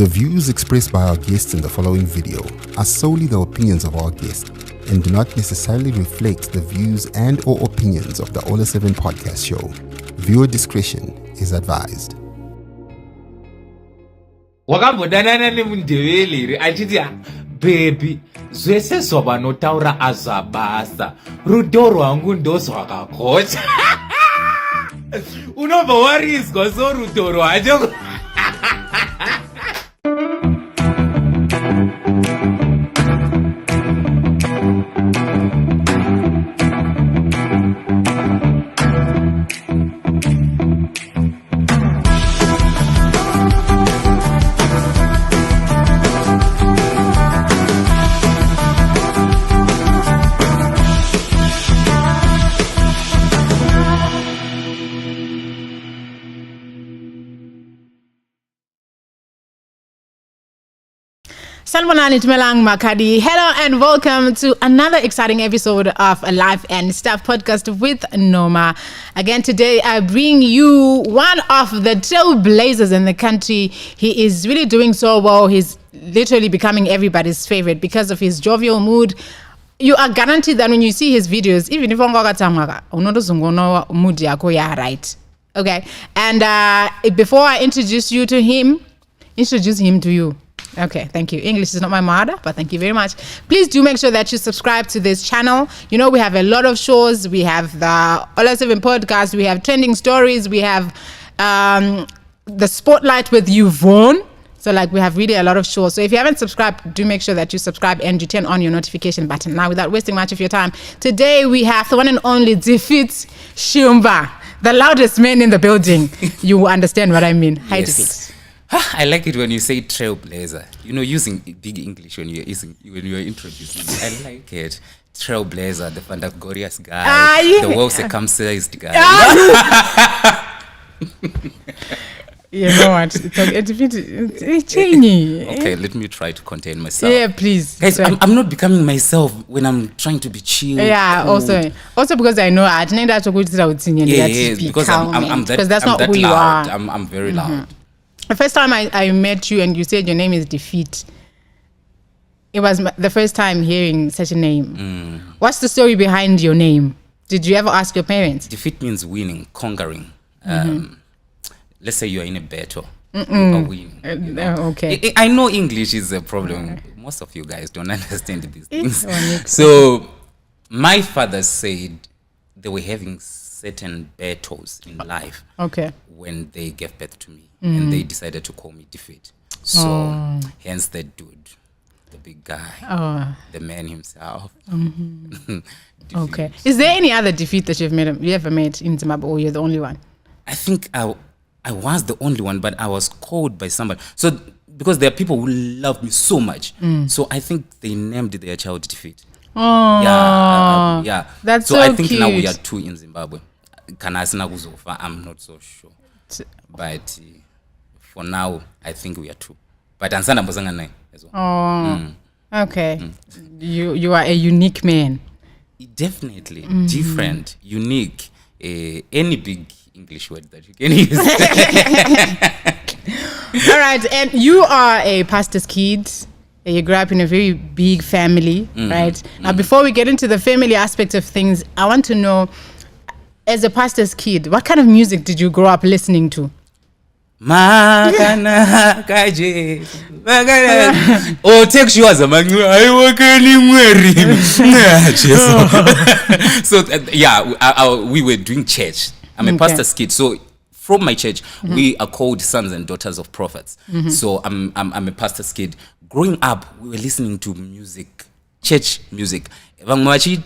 The views expressed by our guests in the following video are solely the opinions of our guests and do not necessarily reflect the views and or opinions of the Ola 7 podcast show. Viewer discretion is advised. Wakambodana nemundeveli achiti baby zvese zvavanotaura azvabasa rudo rwangu ndozvakakocha unobva warizwa sorudo rwacho. Sanibonani Dumelang Makadi. Hello and welcome to another exciting episode of a Life and Stuff podcast with Noma. Again, today I bring you one of the trailblazers in the country. He is really doing so well. He's literally becoming everybody's favorite because of his jovial mood. You are guaranteed that when you see his videos, even if mood yako ya right. Okay. And before I introduce him to you. Okay, thank you. English is not my mother, but thank you very much. Please do make sure that you subscribe to this channel. You know, we have a lot of shows. We have the Ola 7 podcast. We have trending stories. We have the spotlight with Yvonne. So we have really a lot of shows. So if you haven't subscribed, do make sure that you subscribe and you turn on your notification button. Now, without wasting much of your time, today we have the one and only Defeat Shumba, the loudest man in the building. You understand what I mean. Hi, Defeat. I like it when you say trailblazer. You know, using big English when you're introducing. I like it. Trailblazer, the Fandagorious guy, the well-circumcised guy. You know what? It's changing. Okay, let me try to contain myself. Yeah, please. Guys, I'm not becoming myself when I'm trying to be chill. Yeah, cool. Also because I know I think that's a good thing. Yeah, because I'm that, because that's not who you are. I'm very loud. The first time I met you and you said your name is Defeat, it was the first time hearing such a name. What's the story behind your name? Did you ever ask your parents? Defeat means winning, conquering. Let's say you are in a battle. You are winning. You know? Okay. I know English is a problem. Most of you guys don't understand these things. So my father said they were having certain battles in life when they gave birth to me. And they decided to call me Defeat. So, hence the dude, the big guy, the man himself. Okay. Is there any other Defeat that you ever met in Zimbabwe, or you're the only one? I think I was the only one, but I was called by somebody. So, because there are people who love me so much. So, I think they named their child Defeat. Oh, yeah. That's so I think cute. Now we are two in Zimbabwe. I'm not so sure. But for now, I think we are two. But Ansana Mbozanga nai as well. Okay. You are a unique man. Definitely. Different, unique. Any big English word that you can use. All right. And you are a pastor's kid. You grew up in a very big family, right? Now, before we get into the family aspect of things, I want to know, as a pastor's kid, what kind of music did you grow up listening to? Take you as a man. So we were doing church. I'm a pastor's kid, so from my church we are called sons and daughters of prophets. So I'm a pastor's kid. Growing up, we were listening to music, church music. You know, so that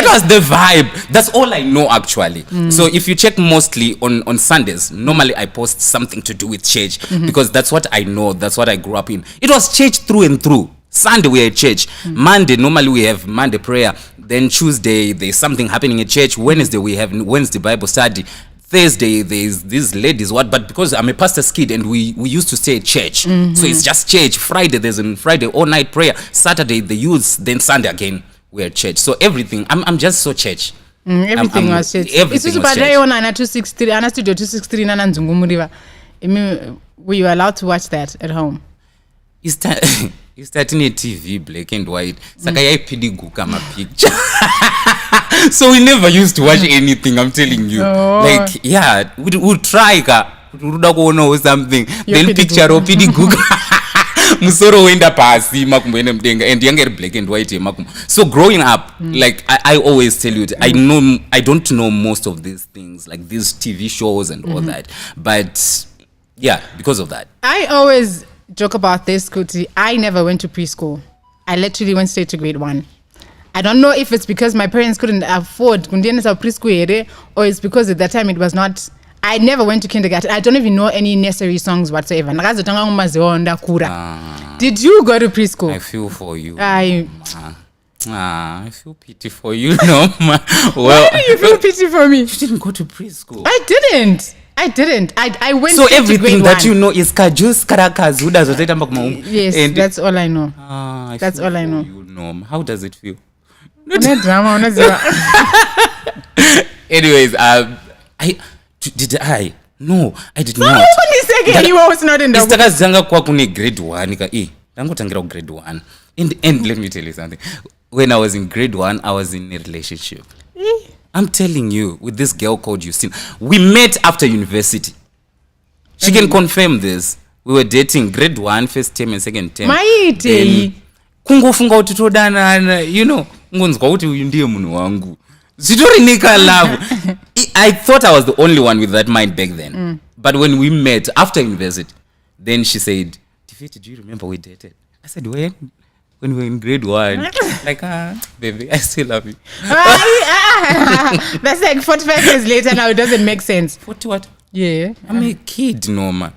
was the vibe. That's all I know actually. So if you check mostly on Sundays, normally I post something to do with church because that's what I know, that's what I grew up in. It was church through and through. Sunday we are at church. Monday normally we have Monday prayer. Then Tuesday there's something happening at church. Wednesday we have Wednesday Bible study. Thursday there's these ladies but because I'm a pastor's kid and we used to stay at church, so it's just church. Friday there's a Friday all night prayer. Saturday the youths, then Sunday again we're at church. So everything, I'm just so church. Everything was church. Everything was church. Ana 263, Ana Studio 263 Nana Nzungumuriva. Were you allowed to watch that at home? It's starting a TV, black and white. Sakaya pidiguka ma picture. So we never used to watch anything, I'm telling you. Oh. Like, yeah, we'd try or something. Then picture or pidiguka. Musoro wenda pasi makumwene mdenga and younger black and white so growing up like I always tell you I don't know most of these things like these TV shows and all that, but yeah, because of that I always joke about this, Kuti. I never went to preschool. I literally went straight to grade 1. I don't know if it's because my parents couldn't afford preschool or it's because at that time it was not. I never went to kindergarten. I don't even know any nursery songs whatsoever. Did you go to preschool? I feel for you. I feel pity for you, no. Well, why do you feel pity for me? You didn't go to preschool. I didn't. I went so straight everything to grade that 1. You know is kajus karakas. Yes, that's all I know. That's all I know. You know. How does it feel? Anyways, did I? No, I did not. You was not in the grade 1. Grade 1. And let me tell you something. When I was in grade 1, I was in a relationship. I'm telling you, with this girl called Justine. We met after university. She can confirm this. We were dating grade 1, first term and second term. Kungofunga utotodana, you know, ngonzwa uti uyu ndiye munhu wangu. Zitorinika love. I thought I was the only one with that mind back then. But when we met after university, then she said, "Tifiti, do you remember we dated?" I said, when we were in grade 1. Like, baby, I still love you. That's like 45 years later now. It doesn't make sense. 40 what? Yeah. I'm a kid, Norma.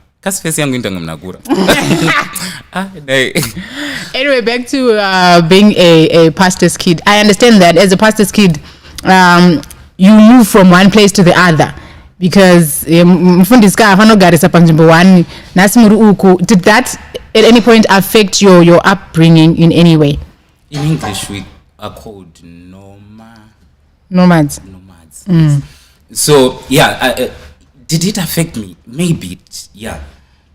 Anyway, back to being a pastor's kid. I understand that as a pastor's kid, you move from one place to the other because did that at any point affect your upbringing in any way? In English, we are called nomads. Yes. So yeah, did it affect me? Maybe, yeah.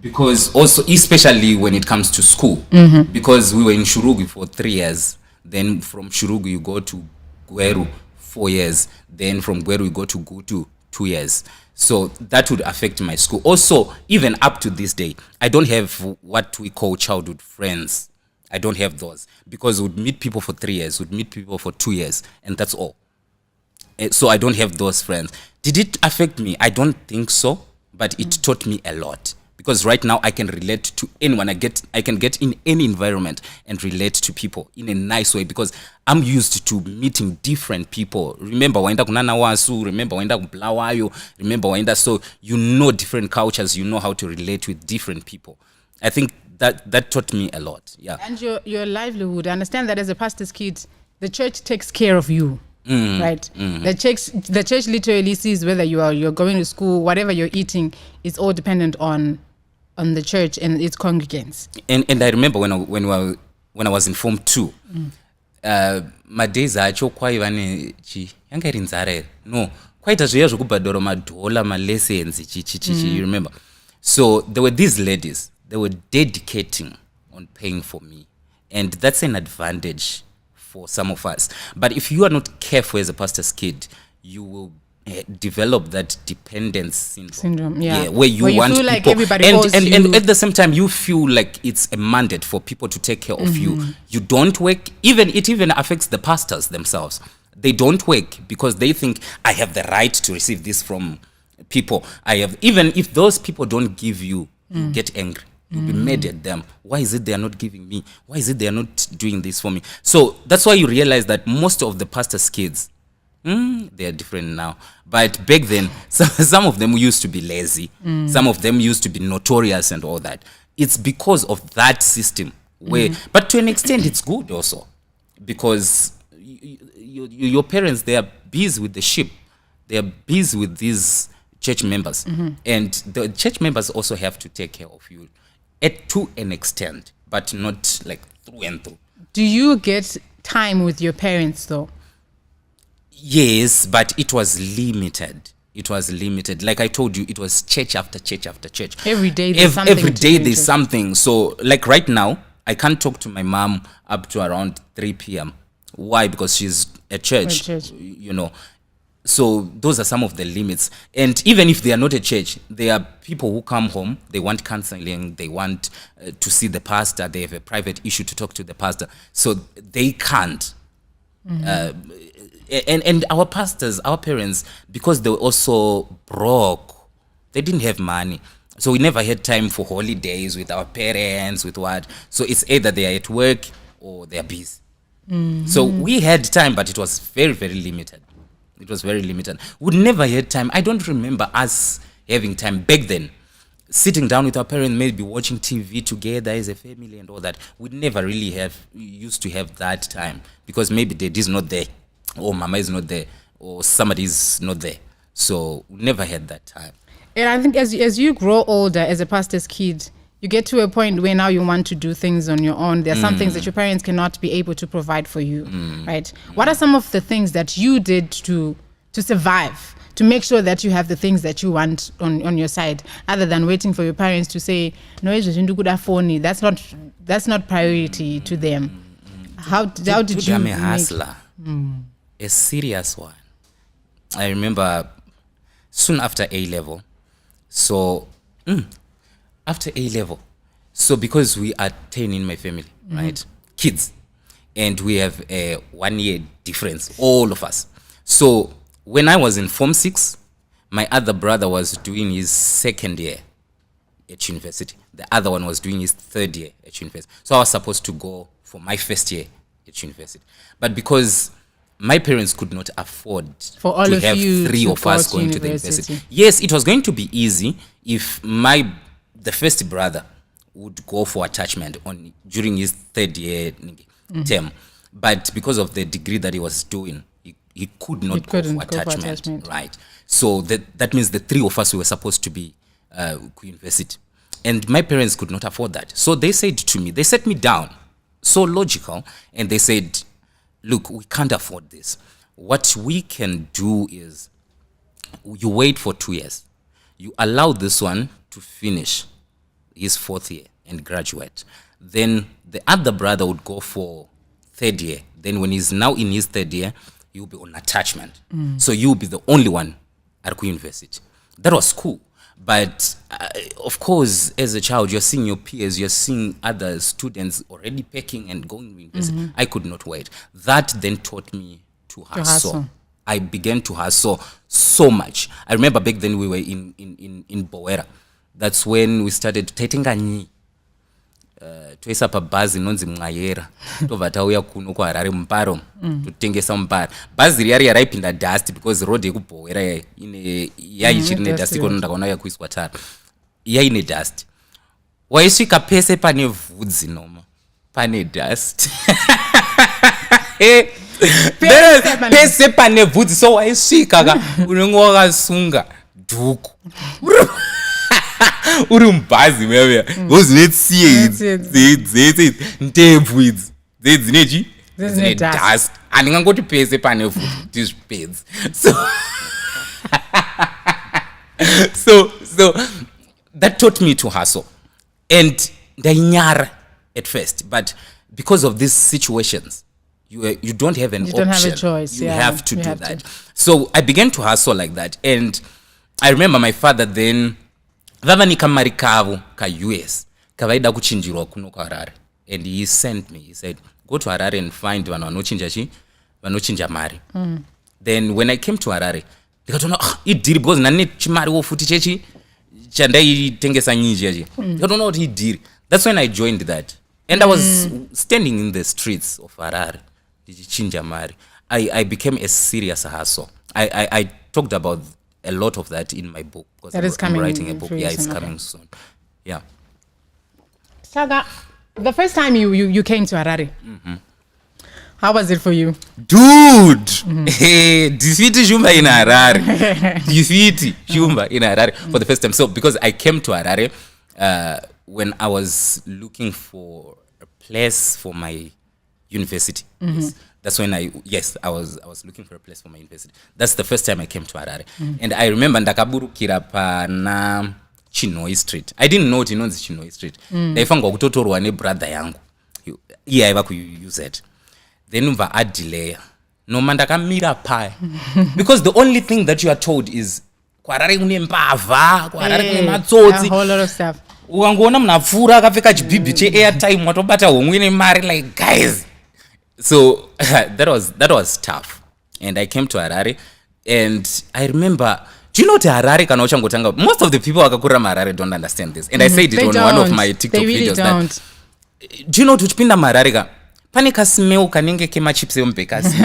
Because also, especially when it comes to school, because we were in Shurugu for 3 years. Then from Shurugu you go to Gweru 4 years. Then from Gweru you go to Gutu 2 years. So that would affect my school. Also, even up to this day, I don't have what we call childhood friends. I don't have those because we'd meet people for 3 years, we'd meet people for 2 years, and that's all. So I don't have those friends. Did it affect me? I don't think so, but it taught me a lot. Because right now I can relate to anyone. I can get in any environment and relate to people in a nice way because I'm used to meeting different people. Remember waenda kunana wasu, remember waenda kublawayo, remember waenda, so you know different cultures, you know how to relate with different people. I think that taught me a lot. Yeah. And your livelihood. I understand that as a pastor's kid, the church takes care of you. Right. The church literally sees whether you're going to school, whatever you're eating, is all dependent on the church and its congregants. And I remember when I was in Form 2, my days acho kwaivane yanga iri nzara no kwaita zviya zvokubhadhara madhola malessons you remember. So there were these ladies, they were dedicating on paying for me, and that's an advantage for some of us. But if you are not careful as a pastor's kid, you will develop that dependence syndrome. Where you want feel people, like everybody and at the same time you feel like it's a mandate for people to take care of you. You don't work. It even affects the pastors themselves. They don't work because they think I have the right to receive this from people. Even if those people don't give you, you get angry. You'll be mad at them. Why is it they are not giving me? Why is it they are not doing this for me? So that's why you realize that most of the pastors' kids, they are different now. But back then, some of them used to be lazy. Some of them used to be notorious and all that. It's because of that system. But to an extent, it's good also. Because your parents, they are busy with the sheep. They are busy with these church members. And the church members also have to take care of you to an extent, but not like through and through. Do you get time with your parents, though. Yes, but it was limited. It was limited. Like I told you, it was church after church after church. Every day there's something. Every day there's something. So like right now, I can't talk to my mom up to around 3 p.m. Why? Because she's at church, you know. So those are some of the limits. And even if they are not at church, there are people who come home, they want counseling, they want to see the pastor, they have a private issue to talk to the pastor. So they can't. And our pastors, our parents, because they were also broke, they didn't have money. So we never had time for holidays with our parents, with what. So it's either they are at work or they are busy. So we had time, but it was very, very limited. It was very limited. We never had time. I don't remember us having time back then. Sitting down with our parents, maybe watching TV together as a family and all that. We never really used to have that time because maybe dad is not there, or mama is not there, or somebody is not there. So we never had that time. And I think as you grow older, as a pastor's kid, you get to a point where now you want to do things on your own. There are some things that your parents cannot be able to provide for you, right? What are some of the things that you did to survive, to make sure that you have the things that you want on your side, other than waiting for your parents to say, no, that's not priority to them? How did you I'm a hustler, a serious one. I remember soon after A-level. So after A-level, so because we are 10 in my family, right, kids, and we have a 1 year difference, all of us. So when I was in Form 6, my other brother was doing his 2nd year at university. The other one was doing his 3rd year at university. So I was supposed to go for my 1st year at university. But because my parents could not afford for all to of have you 3 of us going to the university. Yes, it was going to be easy if the first brother would go for attachment during his 3rd year term. But because of the degree that he was doing, he could not go for attachment. Right. So that means the 3 of us were supposed to be university. And my parents could not afford that. So they said to me, they set me down, so logical, and they said, look, we can't afford this. What we can do is you wait for 2 years. You allow this one to finish his 4th year and graduate. Then the other brother would go for 3rd year. Then when he's now in his 3rd year, you'll be on attachment. So you'll be the only one at university. That was cool. But of course, as a child, you're seeing your peers, you're seeing other students already packing and going to university. I could not wait. That then taught me to hustle. I began to hustle so much. I remember back then we were in Bowera. That's when we started tatingani. Toisa pa bhazi nonzi Mngayera tobva tauya kuno kuHarare Muparo totengesa Muparo. Bhazi riya raipinda dust because road yekubhowera yaichiri nedust ikono ndakaona yakuiswa tara yaine dust. Waisvika pese pane vhudzi noma pane dust pese pane vhudzi, so waisvika ka unenge wakasunga dhuku uri mubhazi meya wozvinetsiye idzi ndebvu idzi dzinechi dzine dust. Handingangoti pese pane vhudzi tizvipedzi. So that taught me to hustle. And ndainyara at first, but because of these situations, you don't have an option. Don't have a choice. You have to do that. So I began to hustle like that. And I remember my father then, vava nikamari kavo ka US kavaida kuchinjirwa kuno kuHarare, and he sent me. He said, go to Harare and find vanhu vanochinja mari. Then when I came to Harare, ndikatona idhiri because nane chimari wo futi chechi chandaitengesa nyinji yachi. Ndikatona kuti idhiri. That's when I joined that. And I was standing in the streets of Harare ndichinja mari. I became a serious hustle. I talked about a lot of that in my book because I'm writing a book. Yeah, it's coming soon. Yeah. Saga, the first time you came to Harare, how was it for you? Dude, Difiti Shumba in Harare. Difiti Shumba in Harare for the first time. So because I came to Harare when I was looking for a place for my university. Yes. That's when I was looking for a place for my university. That's the first time I came to Harare. And I remember ndakaburukira pana Chinoi Street. I didn't know inonzi Chinoi Street. Ndaifanga kutotorwa nebrother yangu. Iye aiva kuUZ. Then umva adelay. Noma ndakamira paya. Because the only thing that you are told is kwarare kune mbavha, kwarare kune matsotsi. A whole lot of stuff. Ukangoona munapfura akapfeka chibhibhi cheairtime watobata homwe nemari like guys. So that was tough. And I came to Harare and I remember, do you know the Harare kana uchangotanga, most of the people wakakura Harare don't understand this. And I said it on one of my TikTok videos that, do you know tuchipinda Harare ka pane kasimeu kanenge kema chips yombekasi.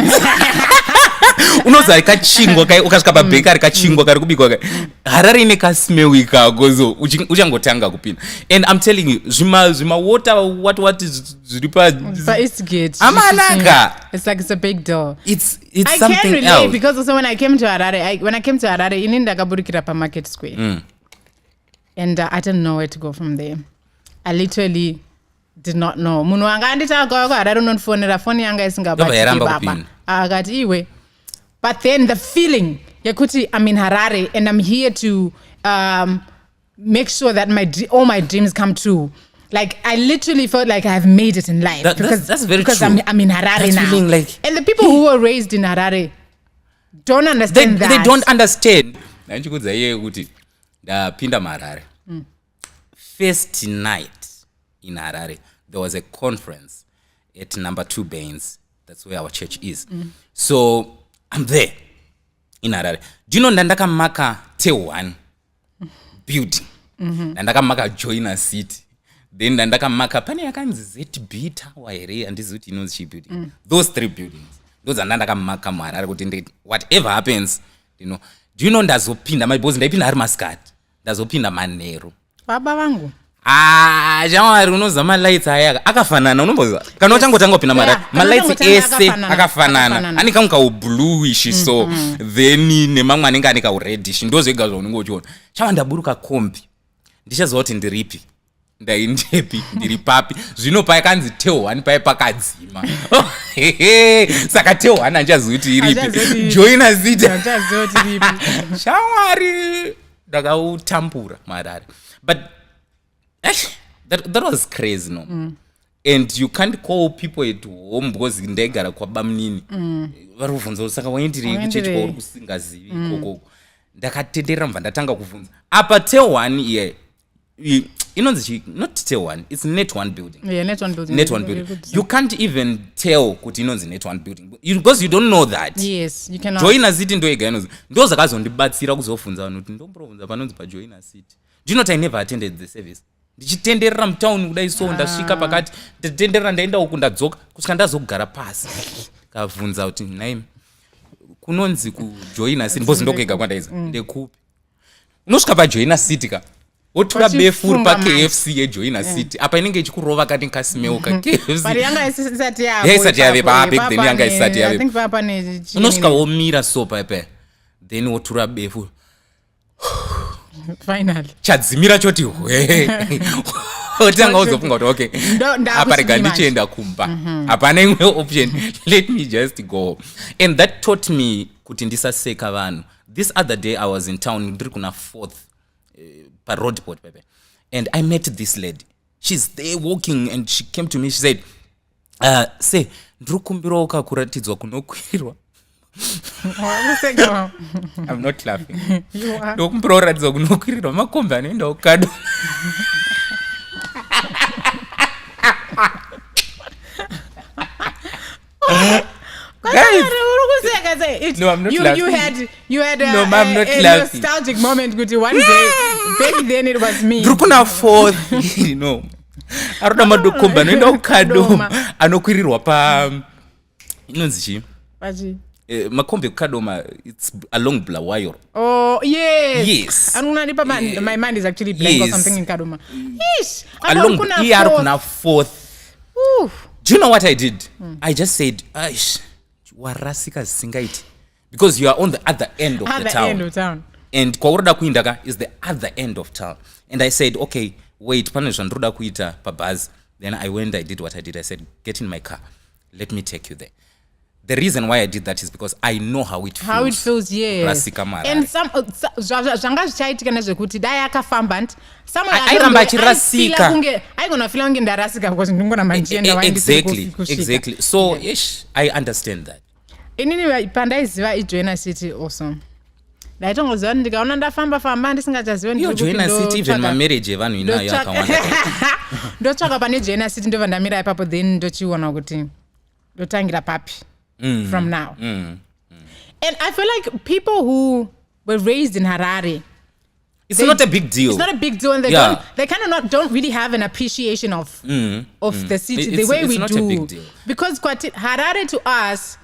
Unoza kachingwa ukasvika pabhekari kachingwa kari kubikwa Harare ine kasimeu ikako so uchangotanga kupinda. And I'm telling you zvima water what is zviripa East Gate. Amanaka. It's like it's a big deal. It's I something can relate else. because also when I came to Harare, ini ndakaburukira pa Market Square. And I didn't know where to go from there. I literally did not know. Munhu wanga andita kwa Harare unondifonera phone yanga isingabati baba. Akati iwe. But then the feeling, yakuti I'm in Harare and I'm here to make sure that all my dreams come true. Like I literally felt like I've made it in life. That's very because true. I'm in Harare now. And the people who were raised in Harare don't understand that. They don't understand. Nanchikudza iye kuti ndapinda Harare. First night in Harare, there was a conference at number 2 Baines. That's where our church is. So I'm there in Harare. Do you know ndakamaka T1 building? Ndakamaka Joiner City. Then ndakamaka pane yakanzi ZB Tower here and this inonzi building. Those 3 buildings. Those are ndakamaka Harare kuti whatever happens, you know. Do you know ndazopinda my boss ndaipinda hari Muscat. Ndazopinda Manheru. Baba vangu. Jamari unozama lights aya akafanana unomboza. Kana uchangotanga kupinda ma lights ese akafanana. Ani kanga bluish so then nemamwe anenge anika reddish ndozvega zvaunenge uchiona. Chava ndaburuka kombi. Ndichazoti ndiripi. Ndaindepi ndiri papi. Zvino pa yakanzi T1 pa pakadzima. Saka T1 anjazuti iripi. Joiner City. Anjazuti iripi. Shawari ndakautambura Harare. But that was crazy, no. And you can't call people at home because ndegara kwa bamnini. Varubvunza saka waindiri kuchechi kwa kusingazivi koko. Ndakatendera mva ndatanga kubvunza. Apa T1 here. Inonzi not T1, it's Net 1 building. Yeah, Net 1 building. Net 1 building. You can't even tell kuti inonzi Net 1 building because you don't know that. Yes, you cannot. Joiner City ndo ega inonzi. Ndo zakazondibatsira kuzofunza vanhu kuti ndombrovunza panonzi pa Joiner City. Do you know that I never attended the service? Ndichitenderera mtown kudai so ndasvika pakati nditenderera ndaenda uku ndadzoka kusvika ndazogara pasi kavunza kuti name kunonzi ku Joiner City bosi ndokega kwandaiza ndekupi unosvika pa Joiner City ka wotura befuri pa KFC ye Joiner City apa inenge ichikurova kati kasimeuka KFC bari yanga isati yavo isati yave pa back then yanga isati yave I think papa ne unosvika womira so pa then wotura befuri finally chadzimira choti otanga uzofunga kuti okay apa rega ndichienda kumba hapana imwe option, let me just go. And that taught me kuti ndisaseka vanhu. This other day I was in town ndiri kuna 4th pa roadport pepe, and I met this lady. She's there walking and she came to me, she said say ndiri kumbira ukakuratidzwa kunokwirwa. I'm not laughing. You are. Ndokumbira uratidza kunokwirirwa makombi anoenda ukado. No, I'm not laughing. You had No, I'm not a laughing. nostalgic moment with you one day. Back then it was me. Ndiri kuna 4th, you know. Aroda madokombi anoenda ukadoma anokwirirwa pa inonzi chi? Pachi. Makombi ekukadoma, it's along Bulawayo. Oh, yes. Yes. My mind is actually blank or something in Kadoma. Yes. Along ER kuna 4th. Do you know what I did? I just said, Aish, warasika singaiti. Because you are on the other end of the town. End of town. And kwaurada kuindaka is the other end of town. And I said, okay, wait, pane zvandoda kuita pabhazi. Then I went, I did what I did. I said, get in my car. let me take you there. The reason why I did that is because I know how it feels. Yes. Rasika Marare. And zvanga zvichaitika nezvekuti dai akafamba airamba achirasika. aigona fila kunge ndarasika because ndingoramba ndichienda exactly. So I understand that. Inini pandaiziva iJoina City also ndaitongoziva kuti ndikaona ndafamba ndisingachaziva Joina City even mamarriage evanhu inayo yakawanda. Ndotsvaka pane Joina City ndobva ndamira ipapo then ndochiona kuti ndotangira papi from now. And I feel like people who were raised in Harare, it's not a big deal. It's not a big deal, and they kind of don't really have an appreciation of the city the way we do. It's not a big deal. Because Harare to us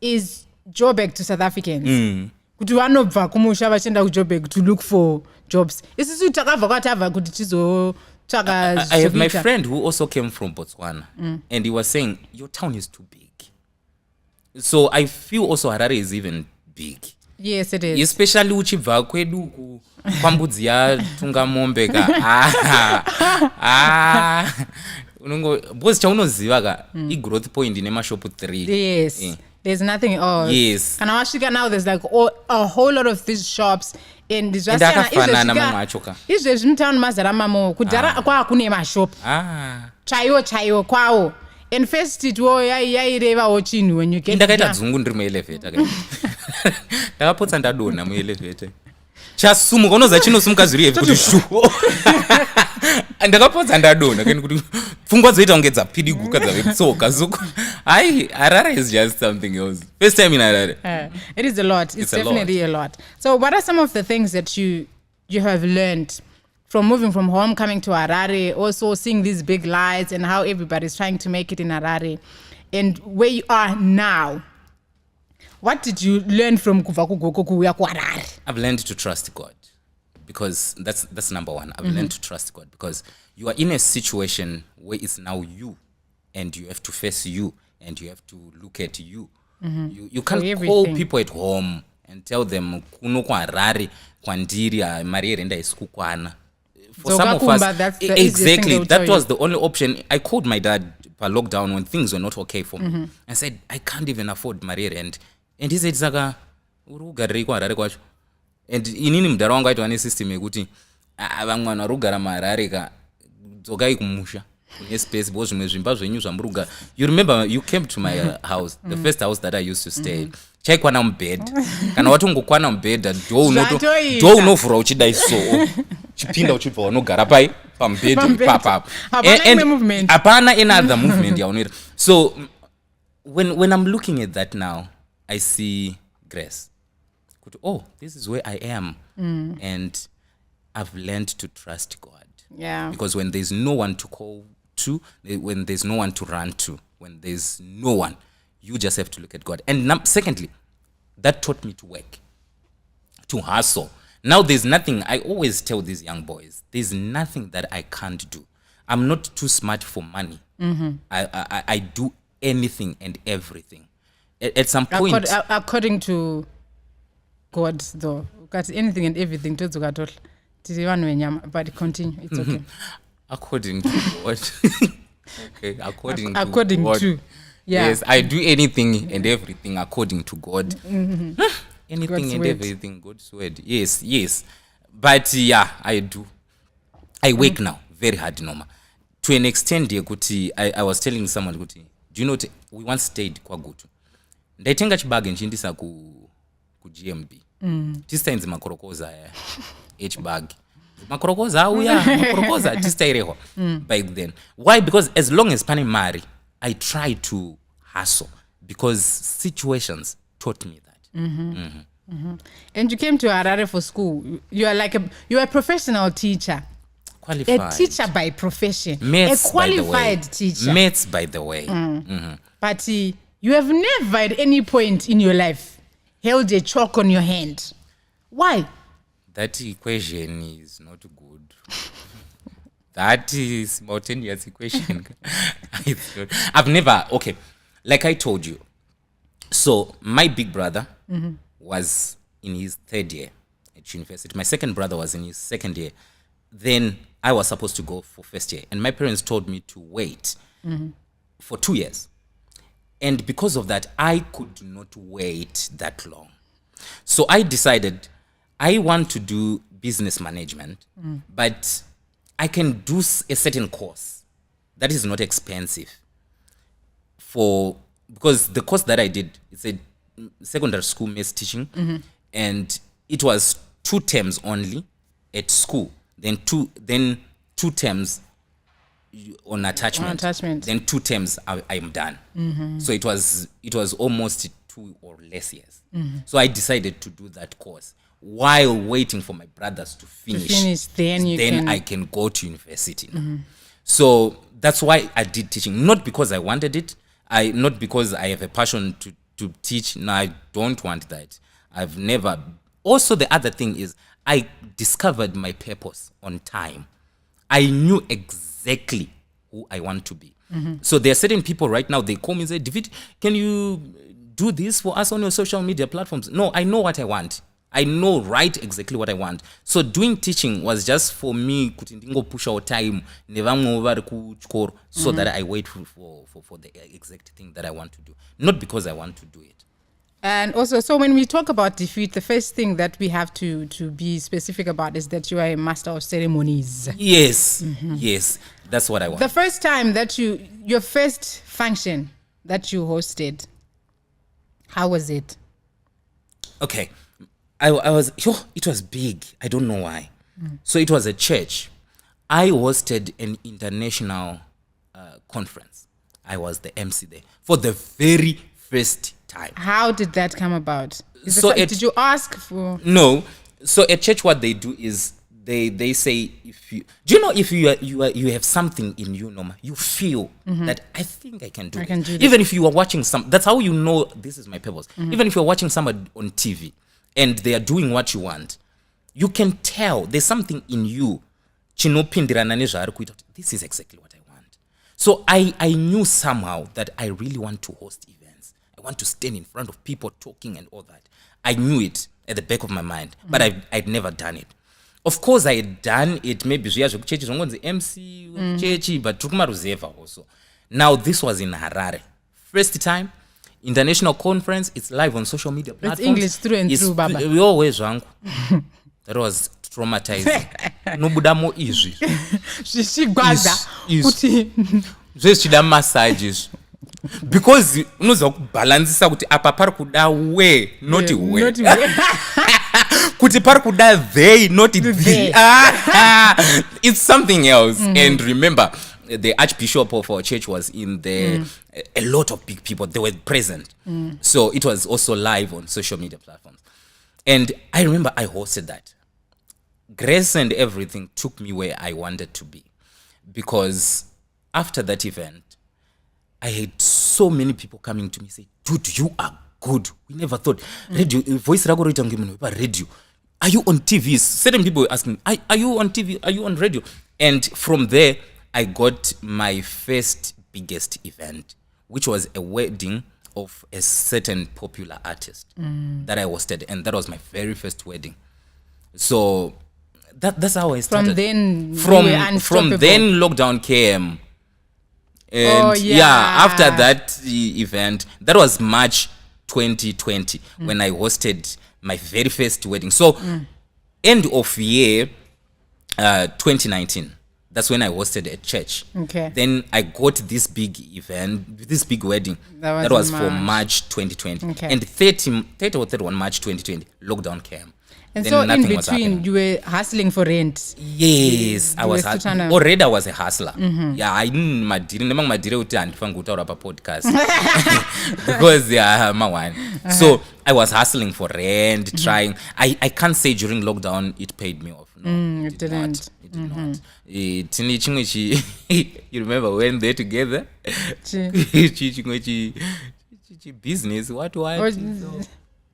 is Joburg to South Africans. Kuti vanobva kumusha vachienda kuJoburg to look for jobs. Isusu takabva kwatava kuti tizotsvaka. I have my friend who also came from Botswana, and he was saying your town is too big. So I feel also Harare is even big. Yes, it is. Especially uchibva kwedu kwambudzi ya Tungamombe ka. Because chaunoziva ka I growth point in shop 3. Yes. There's nothing else. Yes. Kana washika now there's like a whole lot of these shops in this town mazara mamo kudara kwa kune mashop. Chaiwo kwawo. And first it wo yaireva ochinhu when you get ndakaita dzungu ndiri mu elevator ka ndakapotsa ndadona mu elevator chasumuka unoza chinosumuka zviri heavy kuti shu ndakapotsa ndadona kani kuti pfungwa dzoita kunge dzapidiguka dzavekutsoka zuku ai Harare is just something else. First time in Harare. It is a lot. It's definitely a lot. So what are some of the things that you have learned from moving from home, coming to Harare, also seeing these big lights and how everybody's trying to make it in Harare, and where you are now? What did you learn from Harare? I've learned to trust God, because that's number one. I've learned to trust God because you are in a situation where it's now you, and you have to face you, and you have to look at you. You can't call people at home and tell them kuno kwa Harare kwandiri mari renda isikukwana. For some of us, exactly, that was the only option. I called my dad per lockdown when things were not okay for me. I said, I can't even afford Maria rent. And he said, Zaga, urugariri kwa Harare kwacho. And inini mdara wangu aitwa ne system yekuti vamwana rugara maharare ka dzokai kumusha kune space because zvimwe zvimba zvenyu zvamuruga. You remember you came to my house, the first house that I used to stay in. Chaikwana mubed. Kana watongokwana mubed do unovhura uchidai so. Chipinda uchibva unogara pai pambed papa. And hapana another movement yaunira. So when I'm looking at that now, I see grace. Oh, this is where I am. And I've learned to trust God. Yeah. Because when there's no one to call to, when there's no one to run to, when there's no one, you just have to look at God. And secondly, that taught me to work, to hustle. Now there's nothing, I always tell these young boys, there's nothing that I can't do. I'm not too smart for money. I do anything and everything. At some point... According to God, though, got anything and everything, but continue, it's okay. According to what? Okay, according to God. Yeah. Yes, I do anything and everything according to God. Anything God's and word. everything, God's word. Yes. But yeah, I do. I work now very hard, Noma. To an extent, I was telling someone, do you know, we once stayed kwa Gutu. Ndaitenga chibage nchindisa ku GMB. Tistainzi makorokoza H-bag. Makorokoza auya, makorokoza tistaireho back then. Why? Because as long as pani mari, I try to hustle because situations taught me that. And you came to Harare for school. You are a professional teacher. Qualified. A teacher by profession. Maths, a qualified teacher. Maths, by the way. But you have never at any point in your life held a chalk on your hand. Why? That equation is not good. That is simultaneous equation. I've never, okay, like I told you. So my big brother was in his third year at university. My second brother was in his second year. Then I was supposed to go for first year. And my parents told me to wait for 2 years. And because of that, I could not wait that long. So I decided I want to do business management, but I can do a certain course that is not expensive. Because the course that I did, it's a secondary school maths teaching, and it was 2 terms only at school. Then two terms on attachment. Then 2 terms I'm done. So it was almost 2 or less years. So I decided to do that course while waiting for my brothers to finish. Then I can go to university. So that's why I did teaching, not because I wanted it. Not because I have a passion to teach. No, I don't want that. I've never. Also, the other thing is I discovered my purpose on time. I knew exactly who I want to be. So there are certain people right now, they call me and say, David, can you do this for us on your social media platforms? No, I know what I want. I know exactly what I want. So doing teaching was just for me to push out time, so that I wait for the exact thing that I want to do. Not because I want to do it. And also, so when we talk about defeat, the first thing that we have to be specific about is that you are a master of ceremonies. Yes, yes, that's what I want. The first time that your first function that you hosted, how was it? Okay, it was big. I don't know why. So it was a church. I hosted an international conference. I was the MC there for the very first time. How did that come about? Did you ask for? No. So at church, what they do is they say, if you have something in you, Norma, you feel that I think I can do it. Even if you are watching that's how you know this is my purpose. Even if you're watching somebody on TV and they are doing what you want, you can tell there's something in you. This is exactly what I want. So I knew somehow that I really want to host events. I want to stand in front of people talking and all that. I knew it at the back of my mind, but I'd never done it. Of course, I had done it maybe the MC church, but also. Now this was in Harare. First time, international conference. It's live on social media platforms. It's English through and through, Baba. That was traumatizing. Nobudamo izvi. Zvechida massages. Because unoza kubalancisa kuti apa pari kuda we not we. Kuti pari kuda they not the. It's something else. And remember, the Archbishop of our church was in there. A lot of big people, they were present. So it was also live on social media platforms. And I remember I hosted that. Grace and everything took me where I wanted to be. Because after that event, I had so many people coming to me say, dude, you are good. We never thought. Radio, voice radio. Are you on TV? Certain people were asking, are you on TV? Are you on radio? And from there, I got my first biggest event, which was a wedding of a certain popular artist that I hosted. And that was my very first wedding. So that's how I started. From then lockdown came. And after that event, that was March 2020 when I hosted my very first wedding. So end of year 2019, that's when I hosted a church. Okay. Then I got this big event, this big wedding. That was for March 2020. Okay. And 30 or 31 March 2020, lockdown came. And then so in between, you were hustling for rent. Yes, I was already. I was a hustler. Yeah, I didn't podcast because my one. So I was hustling for rent, trying. I can't say during lockdown it paid me off. No, it didn't. It did not. You remember when they're together? Business. What?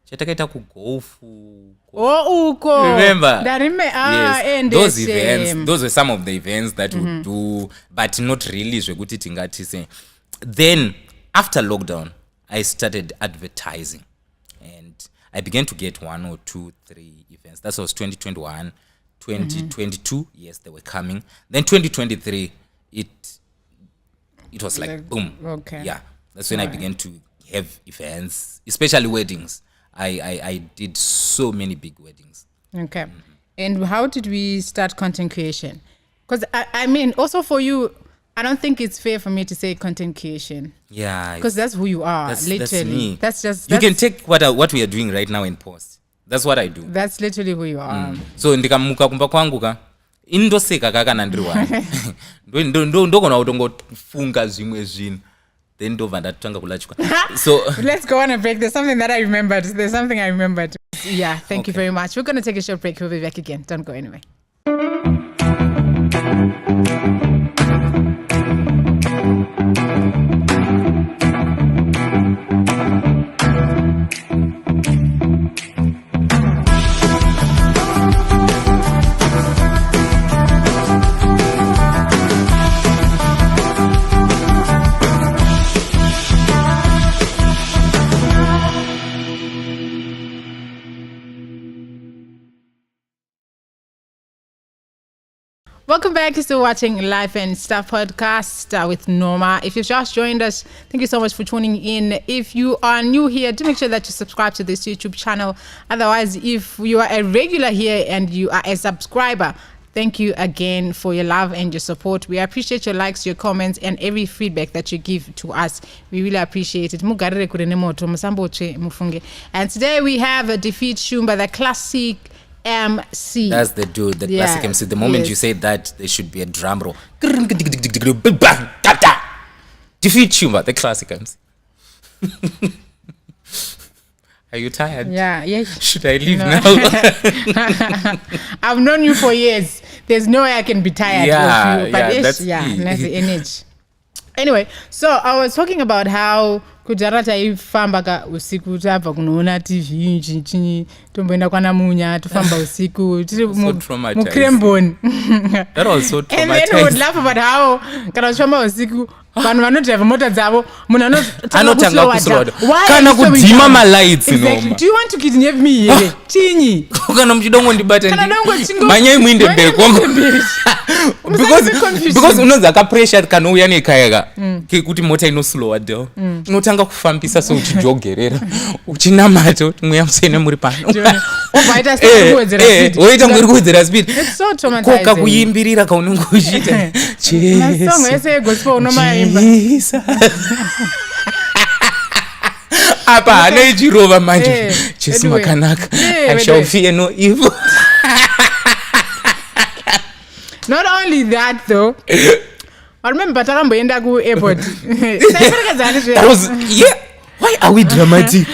Chatakaita kugofu. Remember? Yes. Those events, those were some of the events that we do, but not really. Then, after lockdown, I started advertising. And I began to get 1 or 2, 3 events. That was 2021, 2022. Yes, they were coming. Then 2023, it was like boom. Okay. Yeah. That's when I began to have events, especially weddings. I did so many big weddings. Okay. And how did we start content creation? Because I mean, also for you, I don't think it's fair for me to say content creation. Yeah. Because that's who you are, literally. That's me. That's you can take what we are doing right now and post. That's what I do. That's literally who you are. So ndikamuka kumba kwangu ka indoseka kakana ndiri wani. Ndogona kutongofunga zvimwe zvinhu. Then ndobva ndatanga kulachwa. So let's go on a break. There's something that I remembered. There's something I remembered. Yeah, thank you very much. We're going to take a short break. We'll be back again. Don't go anywhere. Welcome back. You're still watching Life and Stuff podcast with Norma. If you've just joined us, thank you so much for tuning in. If you are new here, do make sure that you subscribe to this YouTube channel. Otherwise, if you are a regular here and you are a subscriber, thank you again for your love and your support. We appreciate your likes, your comments, and every feedback that you give to us. We really appreciate it. And today we have a Defeat Shumba, the classic MC. That's the dude, the classic MC. The moment you say that, there should be a drum roll. Defeat Shumba, the classic MC. Are you tired? Yeah. Should I leave now? I've known you for years. There's no way I can be tired of you. But that's the energy. Anyway, so I was talking about how kujarata ifamba ka usiku tabva kunoona TV chini tomboenda kwana munya tofamba usiku tiri mu Kremboni. That was so traumatizing. And then we would laugh about how kana uchifamba usiku vanhu vanodrive mota dzavo munhu anotanga kuslowdown kana kudzima malights. Exactly. Do you want to kidnap me here? Chinyi kana muchidongo ndibata manyai muinde mberi kwangu because unonzi akapressured kana uya nekayaka kekuti mota inoslowa down unotanga kufambisa so uchijogerera uchinamata kuti mweya musene muri pano woita ngori kuwedzera speed koka kuimbirira kaunenge uchiita apa hana ichirova manje Jesu makanaka I shall fear no evil. Not only that though, I remember takamboenda ku airport. Why are we dramatic?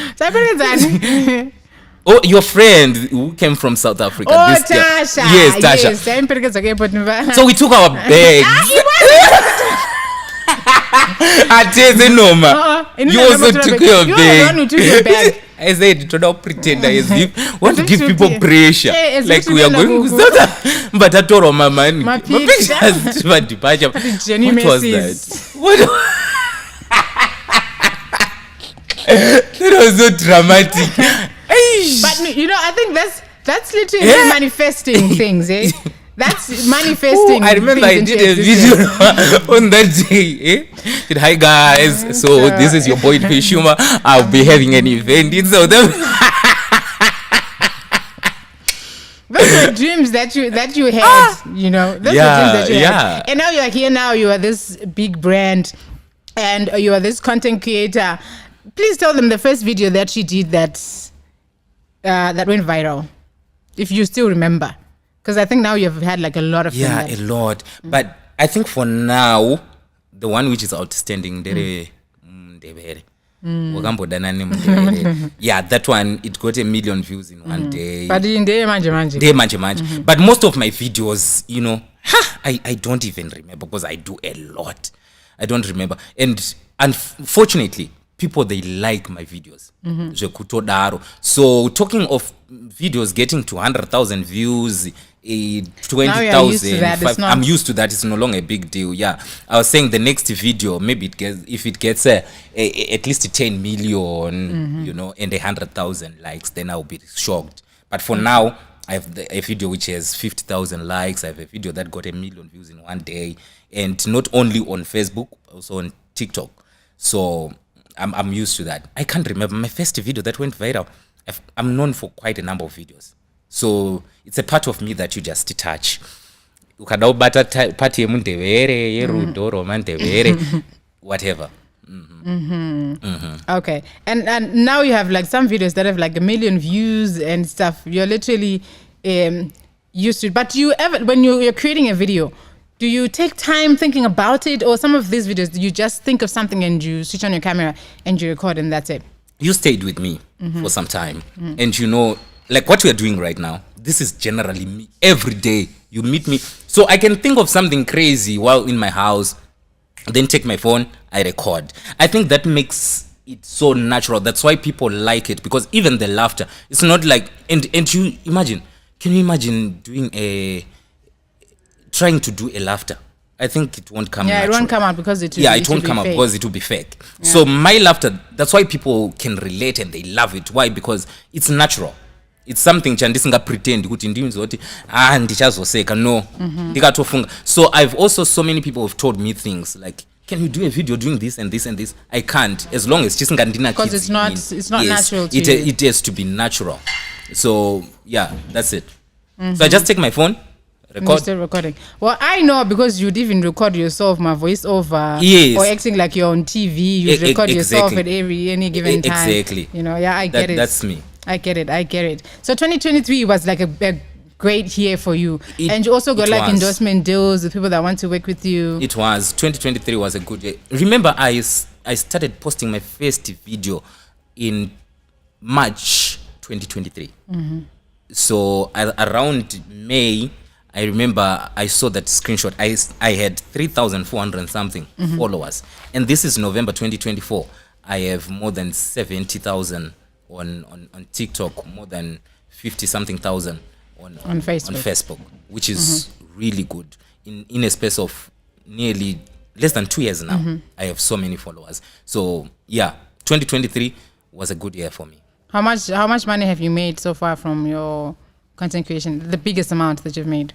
Oh, your friend who came from South Africa. Oh, Tasha. Yes, Tasha. So we took our bags. Norma. You also took your bag. I said, don't pretend as if want to give people pressure. Like we are going to South Africa. But I told my money. My pictures. What was that? That was so dramatic. But you know, I think that's literally manifesting things, eh? That's manifesting. I remember I did a video on that day. Hi guys, so this is your boy Defeat Shumba. I'll be having an event in South Africa. Those were dreams that you had, you know. Those were dreams that you had. And now you are here. Now you are this big brand, and you are this content creator. Please tell them the first video that you did that went viral, if you still remember. Because I think now you've had like a lot of a lot. But I think for now, the one which is outstanding, yeah, that one, it got 1 million views in one day. But in day manje. But most of my videos, you know, I don't even remember because I do a lot. I don't remember. And unfortunately, people, they like my videos. So talking of videos getting to 100,000 views, 20,000, I'm used to that. It's no longer a big deal. Yeah, I was saying the next video, maybe if it gets at least 10 million, you know, and 100,000 likes, then I'll be shocked. But for now, I have a video which has 50,000 likes. I have a video that got 1 million views in one day, and not only on Facebook, also on TikTok. So I'm used to that. I can't remember my first video that went viral. I'm known for quite a number of videos, so it's a part of me that you just touch. Ukada ubata party yemundevere yerudo romandevere whatever. Okay, and now you have like some videos that have like 1 million views and stuff. You're literally used to it. But do you ever, when you're creating a video, do you take time thinking about it, or some of these videos, do you just think of something and you switch on your camera and you record and that's it? You stayed with me for some time, and you know, like what we're doing right now, this is generally me. Every day you meet me, so I can think of something crazy while in my house, then take my phone, I record. I think that makes it so natural. That's why people like it, because even the laughter, it's not like, and you imagine, can you imagine trying to do a laughter? I think it won't come natural. It won't come out because it won't come out because it will be fake. Yeah. So my laughter, that's why people can relate and they love it. Why? Because it's natural. It's something chandisinga pretend kuti ndimzoti ndichazoseka no ndikatofunga. So I've also, so many people have told me things like, can you do a video doing this and this and this? I can't, as long as chisinga ndina, because it's not natural to you. It has to be natural. So yeah, that's it. So I just take my phone, record. You're still recording. Well, I know, because you'd even record yourself, my voice over, or acting like you're on TV. You record yourself at any given time. Exactly. You know, yeah, I get it. That's me. I get it. So 2023 was like a great year for you. And you also got like endorsement deals with people that want to work with you. It was. 2023 was a good year. Remember, I started posting my first video in March 2023. So around May, I remember I saw that screenshot. I had 3,400 and something followers. And this is November 2024. I have more than 70,000 on TikTok, more than 50-something thousand on Facebook, which is really good. In a space of nearly less than 2 years now, I have so many followers. So yeah, 2023 was a good year for me. How much money have you made so far from your content creation? The biggest amount that you've made?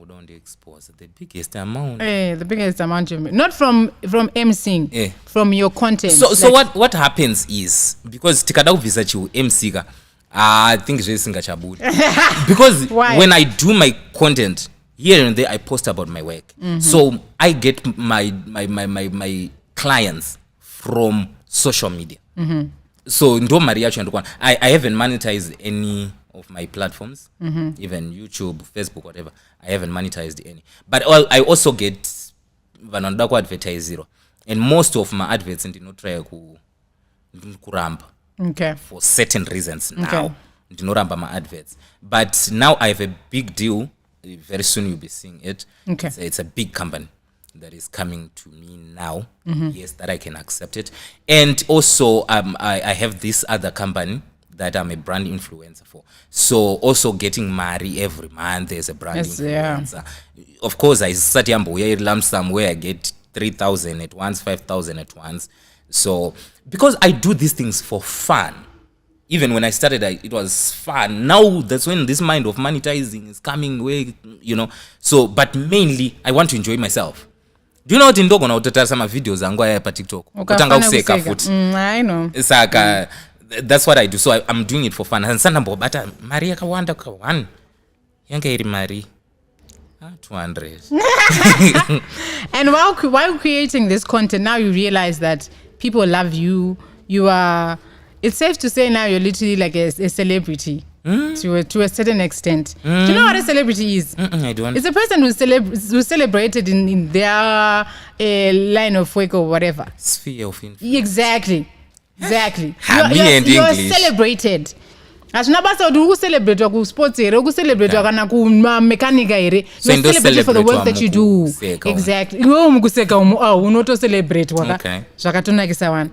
Don't expose the biggest amount. The biggest amount you made. Not from emceeing, from your content. So what happens is, because tikada uvisa chiu MC ka, I think jesinga chabuli. Because when I do my content here and there, I post about my work. So I get my clients from social media. So ndo Maria Chandukwan, I haven't monetized any of my platforms, even YouTube, Facebook, whatever. I haven't monetized any. But I also get vanondako advertise zero. And most of my adverts ndino try kuramba. Okay. For certain reasons now. Ndino ramba my adverts. But now I have a big deal. Very soon you'll be seeing it. Okay. It's a big company that is coming to me now. Yes, that I can accept it. And also I have this other company that I'm a brand influencer for. So also getting married every month as a brand influencer. Of course, I start a lump sum where I get 3,000 at once, 5,000 at once. So because I do these things for fun. Even when I started, it was fun. Now that's when this mind of monetizing is coming way, you know. So, but mainly I want to enjoy myself. Do you know what in Dogo na utata some videos ango ya pa TikTok? Utanga kuseka futhi. I know. Saka that's what I do. So I'm doing it for fun. And sana mbo bata Maria kawanda kawan. Yange iri Mari. 200. And while creating this content, now you realize that people love you. You are. It's safe to say now you're literally like a celebrity to a certain extent. Do you know what a celebrity is? I don't. It's a person who's celebrated in their line of work or whatever. Sphere of influence. Exactly. You're celebrated. Asinabasa udu celebrate ku sports ere, ku celebrate kana ku mechanic ere. You're celebrated for the work that you do. Exactly. Unoto celebrate waka. Okay.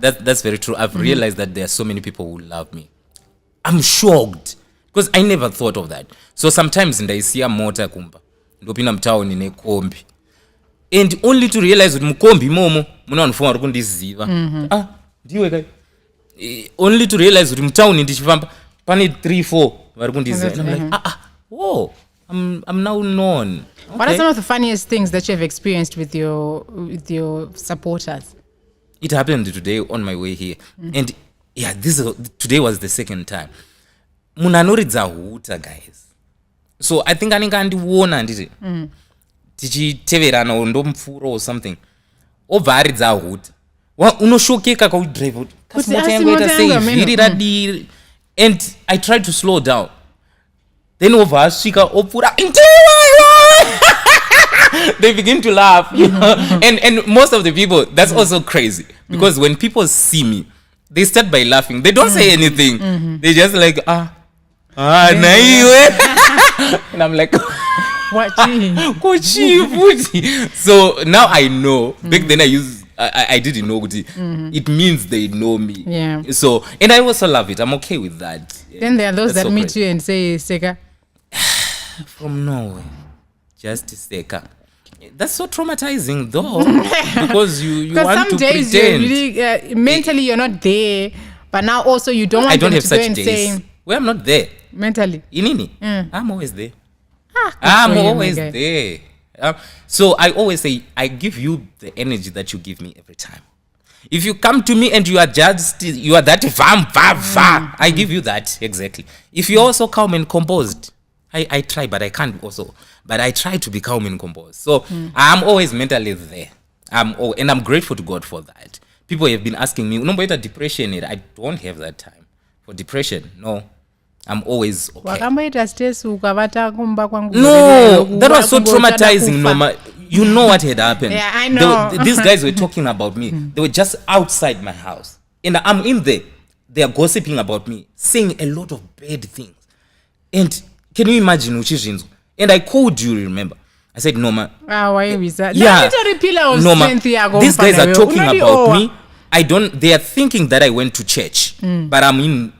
That's very true. I've realized that there are so many people who love me. I'm shocked because I never thought of that. So sometimes ndaisiya mota kumba. Ndopina mtaoni ne kombi. And only to realize that mkombi momo muna wanufuma uri kundiziva. Ndiwe kai. Only to realize that mtaoni ndichifamba pani 3-4 vari kundiziva. And I'm like, whoa, I'm now known. Okay. What are some of the funniest things that you have experienced with your supporters? It happened today on my way here. And yeah, today was the second time. Munanoridza huta, guys. So I think anenge andiona handiti tichiteverana ndomupfuro or something. Obva aridza huta. Unoshokeka kaudrive kasi mota yangu ita sei vhiri radiri. And I tried to slow down. Then obva asvika opfura they begin to laugh, you know? And most of the people, that's also crazy because when people see me, they start by laughing. They don't say anything. They just like naiwe. And I'm like, what? So now I know. Back then I didn't know it means they know me. Yeah. So and I also love it. I'm okay with that. Then there are those That's that so meet crazy. you and say Seka. From Norway, just Seka. That's so traumatizing though, because you want some to days pretend. you're really, mentally you're not there, but now also you don't want I don't them have to go such and days. say Well, I'm not there. mentally. Inini, I'm always there. Good I'm for you, my always guy. there. So I always say, I give you the energy that you give me every time. If you come to me and you are that vam, I give you that, exactly. If you're also calm and composed, I try, but I can't also. But I try to be calm and composed. So I'm always mentally there. And I'm grateful to God for that. People have been asking me, no, but depression, I don't have that time for depression. No, I'm always okay. Wakamboita stress ukavata kumba kwangu. No, that was so traumatizing, Noma. You know what had happened. Yeah, I know. These guys were talking about me. They were just outside my house. And I'm in there. They are gossiping about me, saying a lot of bad things. And can you imagine, Uchishinzo? And I called you, remember? I said, Noma. Why is that? Yeah. Noma, These guys are talking about me. They are thinking that I went to church. But I'm in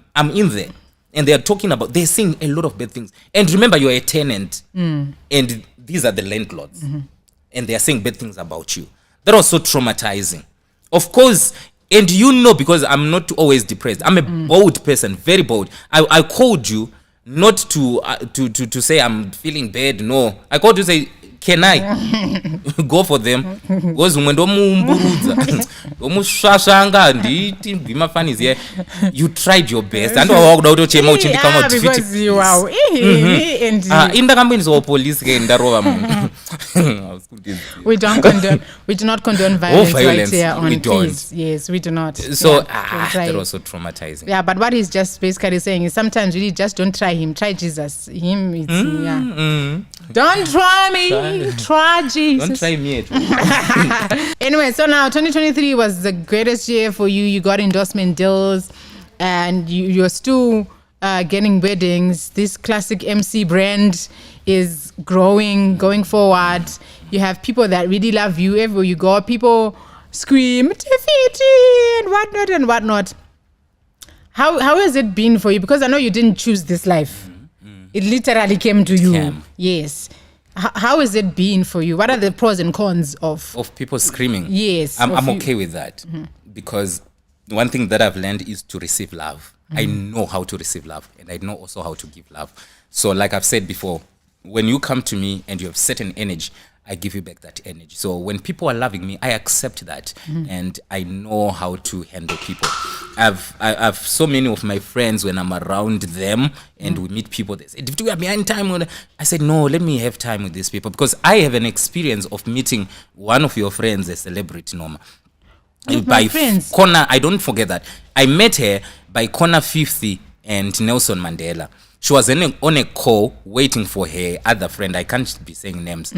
there. And they are talking about, they're saying a lot of bad things. And remember, you're a tenant. And these are the landlords. And they are saying bad things about you. That was so traumatizing. Of course, and you know, because I'm not always depressed. I'm a bold person, very bold. I called you not to say I'm feeling bad. No. I called you to say, can I go for them? Because you tried your best. And because you are we do not condone violence right here on Peace. Yes, we do not. So that was so traumatizing. Yeah, but what he's just basically saying is sometimes really just don't try him, try Jesus. Him is Don't try me. Try Jesus. Don't try me. Anyway, so now 2023 was the greatest year for you. You got endorsement deals and you're still getting weddings. This classic MC brand is growing, going forward. You have people that really love you. Everywhere you go, people scream, Tefiti, and whatnot. How has it been for you? Because I know you didn't choose this life. It literally came to you. Yes. How has it been for you? What are the pros and cons of people screaming? Yes. I'm okay with that because one thing that I've learned is to receive love. I know how to receive love and I know also how to give love. So like I've said before, when you come to me and you have certain energy, I give you back that energy. So when people are loving me, I accept that and I know how to handle people. I've so many of my friends when I'm around them and we meet people, they say, "Do we have behind time?" I said, "No, let me have time with these people," because I have an experience of meeting one of your friends, a celebrity, Noma. By friends. Corner, I don't forget that. I met her by Corner 50 and Nelson Mandela. She was on a call waiting for her other friend. I can't be saying names.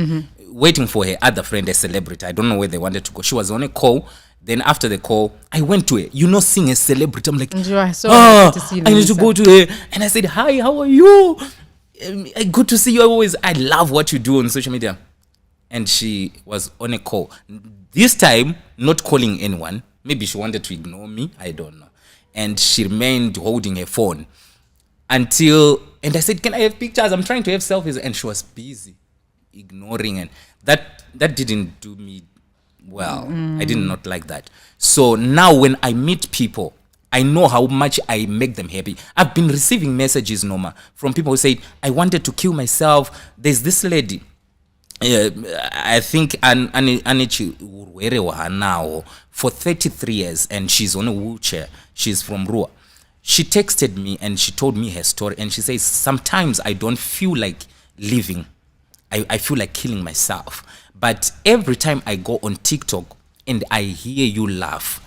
Waiting for her other friend, a celebrity. I don't know where they wanted to go. She was on a call. Then after the call, I went to her. Seeing a celebrity. I'm like, I need to go to her. And I said, "Hi, how are you? Good to see you. I love what you do on social media." And she was on a call. This time, not calling anyone. Maybe she wanted to ignore me. I don't know. And she remained holding her phone. And I said, "Can I have pictures? I'm trying to have selfies." And she was busy, ignoring. And that didn't do me well. I did not like that. So now when I meet people, I know how much I make them happy. I've been receiving messages, Noma, from people who say, "I wanted to kill myself." There's this lady. I think Anichi urwere hwanawo for 33 years, and she's on a wheelchair. She's from Rua. She texted me and she told me her story, and she says, sometimes I don't feel like living. I feel like killing myself. But every time I go on TikTok and I hear you laugh,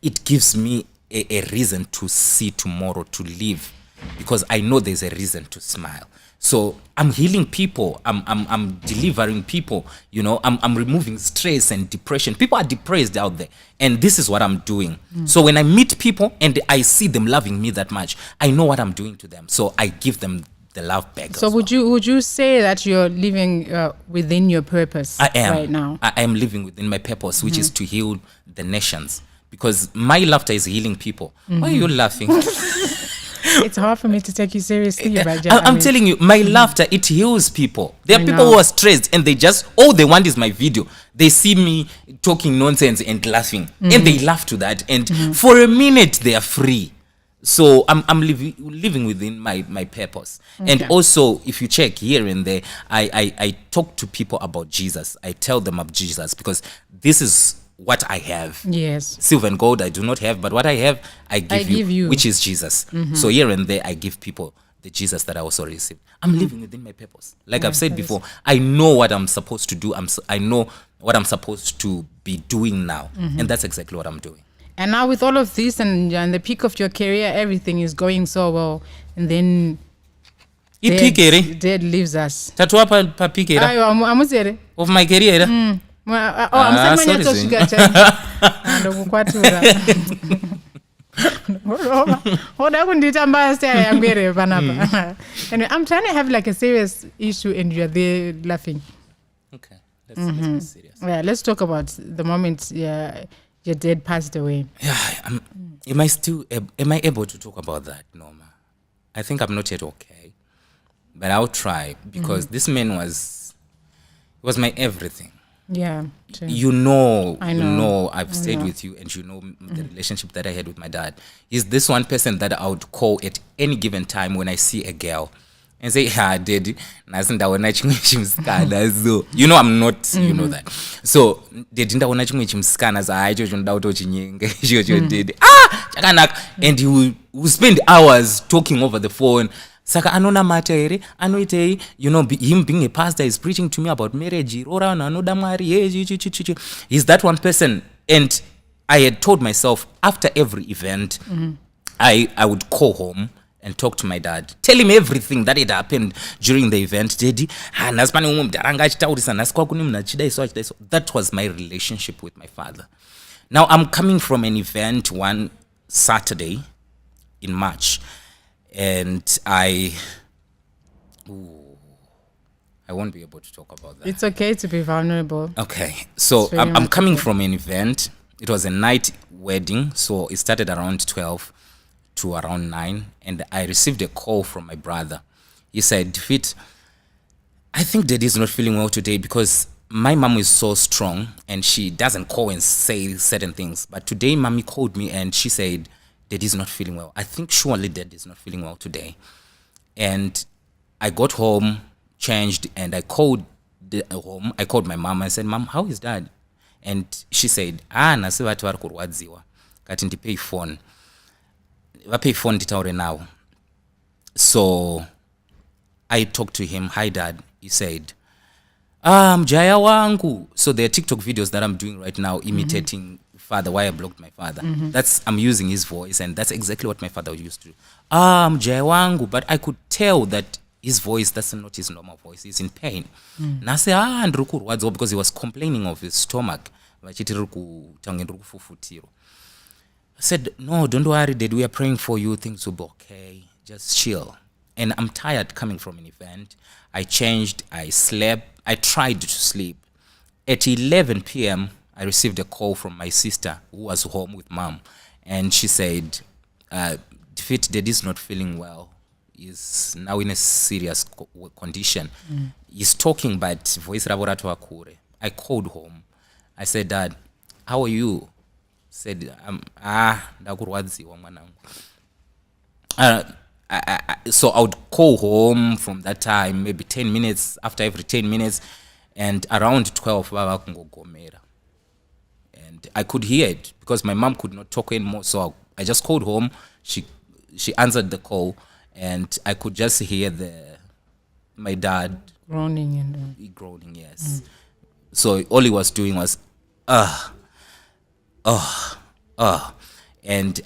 it gives me a reason to see tomorrow, to live, because I know there's a reason to smile. So I'm healing people. I'm delivering people. You know, I'm removing stress and depression. People are depressed out there, and this is what I'm doing. So when I meet people and I see them loving me that much, I know what I'm doing to them. So I give them the love back. So would you say that you're living within your purpose? I am right now. I am living within my purpose, which is to heal the nations. Because my laughter is healing people. Why are you laughing? It's hard for me to take you seriously, Raja. I'm telling you, my laughter, it heals people. There are people who are stressed and they just, all they want is my video. They see me talking nonsense and laughing. And they laugh to that. And for a minute, they are free. So I'm living within my purpose. Okay. And also, if you check here and there, I talk to people about Jesus. I tell them of Jesus, because this is what I have. Yes. Silver and gold I do not have, but what I have, I give you, which is Jesus. So here and there, I give people the Jesus that I also received. I'm living within my purpose. Like I've said before, I know what I'm supposed to do. I know what I'm supposed to be doing now. And that's exactly what I'm doing. And now with all of this and the peak of your career, everything is going so well. And then dead leaves us. Tatua pa peak of my career. I'm saying I'm trying to have like a serious issue and you're there laughing. Okay, let's be serious. Yeah, let's talk about the moment your dad passed away. Yeah, am I able to talk about that, Norma? I think I'm not yet okay, but I'll try, because this man was my everything. Yeah, true. You know, I've stayed with you, and you know the relationship that I had with my dad. He's this one person that I would call at any given time when I see a girl and say, daddy, you know I'm not, you know that. So, and he will spend hours talking over the phone. Saka anona matere anoite, you know, him being a pastor is preaching to me about marriage. He's that one person. And I had told myself, after every event, I would call home and talk to my dad, tell him everything that had happened during the event. That was my relationship with my father. Now I'm coming from an event one Saturday in March, and I won't be able to talk about that. It's okay to be vulnerable. Okay, so I'm coming from an event. It was a night wedding, so it started around 12 to around 9, and I received a call from my brother. He said, Fit, I think Daddy's not feeling well today, because my mom is so strong and she doesn't call and say certain things. But today, Mommy called me and she said, Daddy's not feeling well. I think surely Daddy's not feeling well today. And I got home, changed, and I called home. I called my mom and said, Mom, how is Dad? And she said, nasi vatu vari kurwadziwa. Kati ndipe phone. Vape phone nditaure now. So I talked to him. Hi, Dad. He said, Jaya wangu. So there are TikTok videos that I'm doing right now imitating father, why I blocked my father. I'm using his voice, and that's exactly what my father used to do. Jaya wangu. But I could tell that his voice, that's not his normal voice. He's in pain. Nase because he was complaining of his stomach. I said, no, don't worry, Dad. We are praying for you. Things will be okay. Just chill. And I'm tired coming from an event. I changed. I slept. I tried to sleep. At 11 p.m., I received a call from my sister who was home with Mom. And she said, Fit, Daddy's not feeling well. He's now in a serious condition. He's talking, but voice raboratu akure. I called home. I said, Dad, how are you? Said, ndakurwadziwa mwanangu. So I would call home from that time, maybe 10 minutes. After every 10 minutes, And around 12, baba kungogomera. And I could hear it because my mom could not talk anymore. So I just called home. She answered the call, and I could just hear my dad Groaning and groaning. Yes. So all he was doing was, and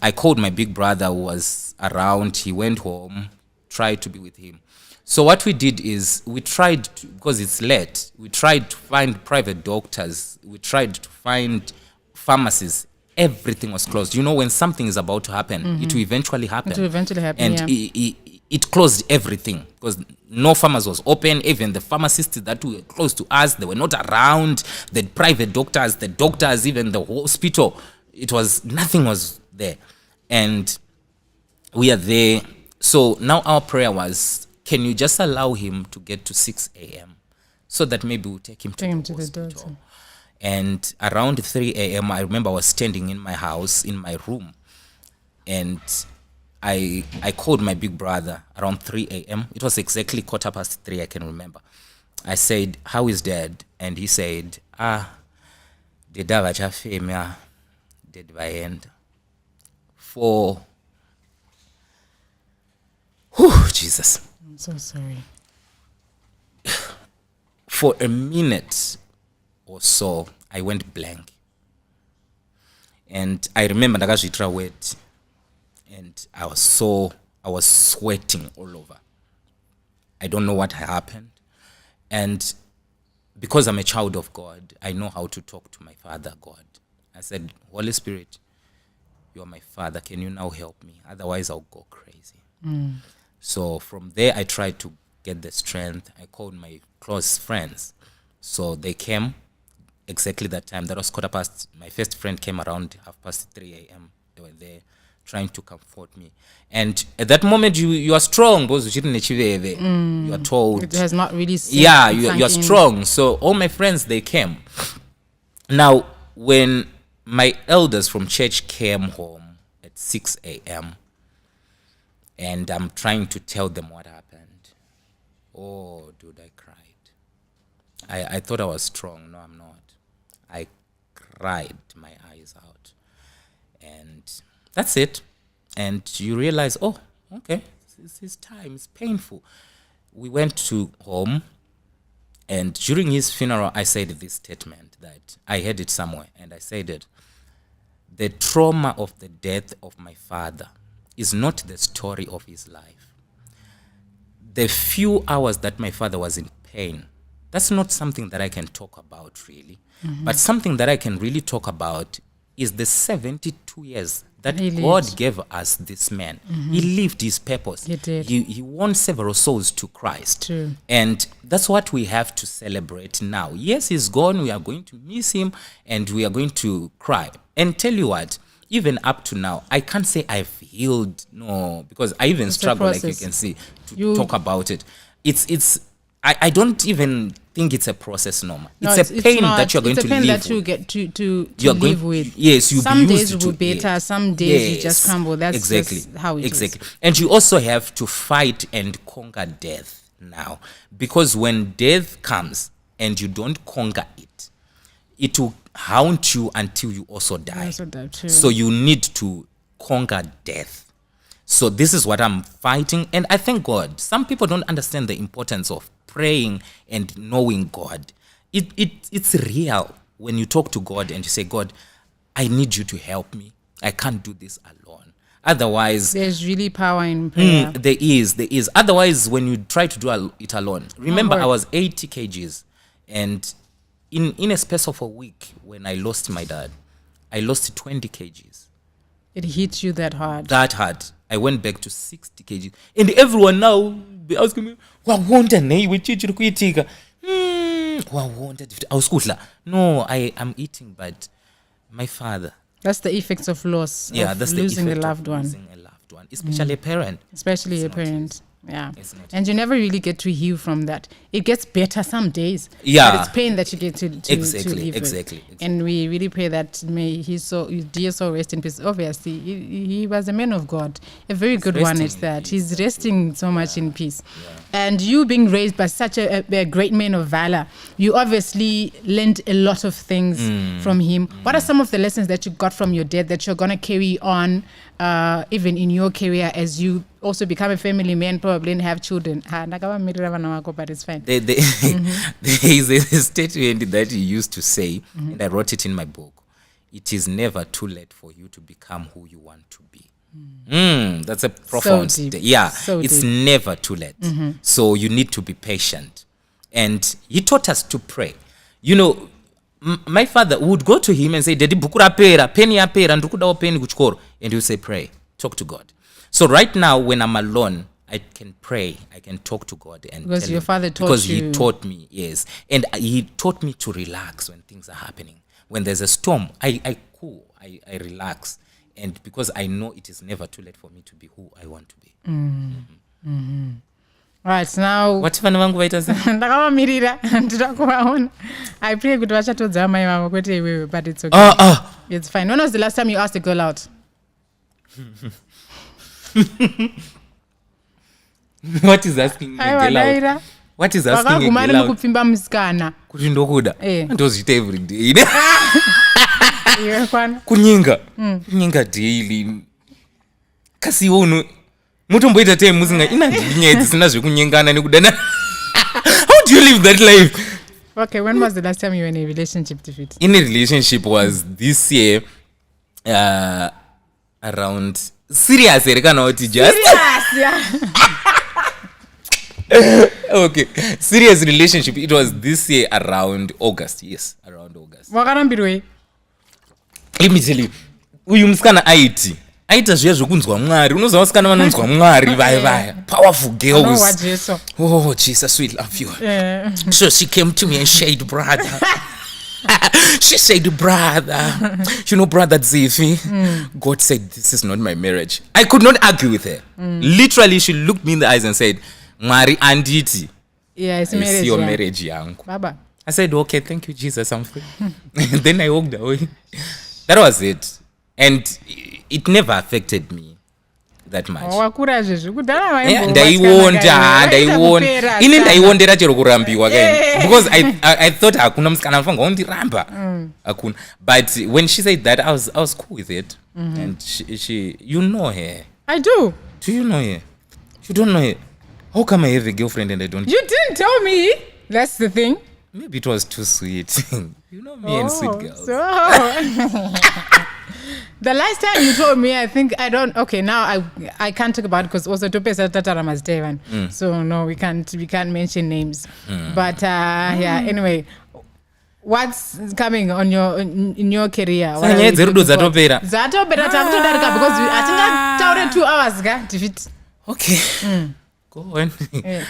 I called my big brother who was around. He went home, tried to be with him. So what we did is we tried to, because it's late, we tried to find private doctors. We tried to find pharmacies. Everything was closed. You know, when something is about to happen, it will eventually happen. It will eventually happen, And yeah. it closed everything because no pharmacy was open. Even the pharmacists that were close to us, they were not around. The private doctors, the doctors, even the hospital, nothing was there. And we are there. So now our prayer was, can you just allow him to get to 6 a.m. so that maybe we'll take him to the hospital. doctor. And around 3 a.m., I remember I was standing in my house, in my room, and I called my big brother around 3 a.m. It was exactly 3:15, I can remember. I said, how is dad? And he said, the dad chafemia dead by end. Jesus. I'm so sorry. For a minute or so, I went blank. And I remember ndakazvitira wet. And I was sweating all over. I don't know what happened. And because I'm a child of God, I know how to talk to my Father, God. I said, Holy Spirit, you are my Father. Can you now help me? Otherwise, I'll go crazy. So from there, I tried to get the strength. I called my close friends. So they came exactly that time. That was 3:15. My first friend came around 3:30 a.m. They were there trying to comfort me. And at that moment, you are strong. Because you are told. It has not really sunk, you are strong. So all my friends, they came. Now, when my elders from church came home at 6 a.m., and I'm trying to tell them what happened. Oh, dude, I cried. I thought I was strong. No, I'm not. I cried my eyes out. And that's it. And you realize, oh, okay, this time is painful. We went to home, and during his funeral, I said this statement that I heard it somewhere, and I said it. The trauma of the death of my father is not the story of his life. The few hours that my father was in pain, that's not something that I can talk about really. But something that I can really talk about is the 72 years that God gave us this man. He lived his purpose. He did. He won several souls to Christ. True. And that's what we have to celebrate now. Yes, he's gone. We are going to miss him and we are going to cry. And tell you what, even up to now, I can't say I've healed. No, because I even struggle, like you can see, to talk about it. I don't even think it's a process, Norma. It's a pain that you're going to live with. It's a pain that you get to live with. Yes, you'll some be used days to will be better, yes. some days you Yes. just crumble. That's exactly just how it is. And you also have to fight and conquer death now. Because when death comes and you don't conquer it, it will haunt you until you also die. Also die too. So you need to conquer death. So this is what I'm fighting. And I thank God. Some people don't understand the importance of praying and knowing God. It's real when you talk to God and you say, God, I need you to help me. I can't do this alone. Otherwise, there's really power in prayer. There is. Otherwise, when you try to do it alone, remember I was 80 kgs. And in a space of a week, when I lost my dad, I lost 20 kgs. It hits you that hard. That hard. I went back to 60 kgs. And everyone now, they asking me, no, I am eating, but my father. That's the effects of loss. Yeah, of that's losing the a effect loved of one. losing a loved one, especially a parent. Especially a parent. Yeah. It's not And you never really get to heal from that. It gets better some days. Yeah. But it's pain that you get to Exactly, live exactly. with. And we really pray that may his dear soul rest in peace. Obviously, he was a man of God. A very good one resting is in that. peace. He's resting so much in peace. And you being raised by such a great man of valor, you obviously learned a lot of things from him. What are some of the lessons that you got from your dad that you're going to carry on even in your career as you also become a family man probably and have children? But it's fine. There is a statement that he used to say, and I wrote it in my book. It is never too late for you to become who you want to be. That's a profound So deep. Yeah, So it's deep. never too late. So you need to be patient. And he taught us to pray. You know, my father would go to him and say, Daddy, buku rapera, penny apera, ndukudawo penny kuchikoro. And he would say, pray, talk to God. So right now, when I'm alone, I can pray, I can talk to God. And Because tell your him. father taught Because you. he taught me, yes. And he taught me to relax when things are happening. When there's a storm, I cool, I relax. And because I know it is never too late for me to be who I want to be. Right, now What vana vangu vaita sei? ndakavamirira ndida kuvaona. I pray kuti vachatodza amai vavo kwete iwewe, but it's okay. It's fine. When was the last time you asked a girl out? What is asking a Aiwa, girl out? Daira. What is asking a Vakaguma girl out? nemukupfimba musikana. Kuti ndokuda. Eh. Ndozviita every day. Iwe kwana. Kunyinga daily. Kasi iwe uno mutomboita time musinga ina nyaya dzisina zvekunyengana nekudana. How do you live that life? Okay, when was the last time you were in a relationship, Defeat? In a relationship was this year around serious kana kuti just Yes, yeah. okay, serious relationship. It was this year around August. Yes, around August. Wakarambirwei? Let me tell you, uyu musikana aita zviya zvokunzwa Mwari. Unoziva vasikana vanonzwa Mwari vaya powerful girls. What Jesus? Oh Jesus, we love you. So she came to me and said, brother. She said, brother, you know, brother Zifi, God said this is not my marriage. I could not argue with her. Literally, she looked me in the eyes and said, Mwari anditi, Yeah, it's I marriage. see your yeah. marriage yangu. Baba. I said, okay, thank you, Jesus, I'm free. And then I walked away. That was it. And it never affected me that much. Wakura zvezvi kudhara Yeah, vaimbo ndaiwonda ini ndaiwondera chero kurambiwa kaini because I thought hakuna musikana anofanirwa kundiramba hakuna. But when she said that I was cool with it. And she you know her. I do. Do you know her? You don't know her. How come I have a girlfriend and I don't? You didn't tell me. That's the thing. Maybe it was too sweet. You know me and sweet girls. So the last time you told me, I think I don't. Okay, now I can't talk about it because also Tope said Tatara Mazdevan. So no, we can't mention names. But yeah. Anyway, what's coming on in your career? What are we looking for? Zatopera takutodarika because atingataure 2 hours ga Defeat. Okay. Go on.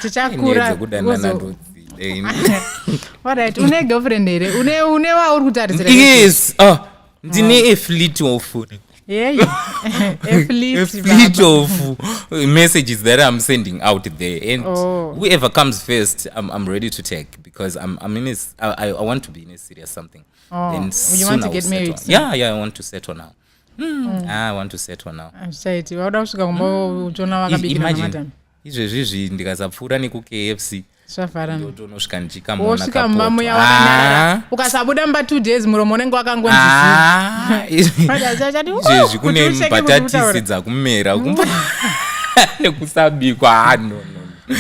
Tichakura. Kudanana. Alright, une girlfriend here. Une wa uri kutarisira. Yes. Ndine a fleet of Yeah. A fleet of messages that I'm sending out there, and whoever comes first, I'm ready to take because I'm in I want to be in a serious something. Then you want to get married? Yeah, I want to settle now. I want to settle now. I'm sorry. Wada kusvika kumba uchona wakabikira namatani. Izvezvi ndikasapfuura neku-KFC ndotonosvika ndichikamona wosvika mumba muya wakanyarara ukasabuda mba 2 days muromo unenge wakangonzizvezvi kune mbatatisi dzakumera nekusabikwa. No.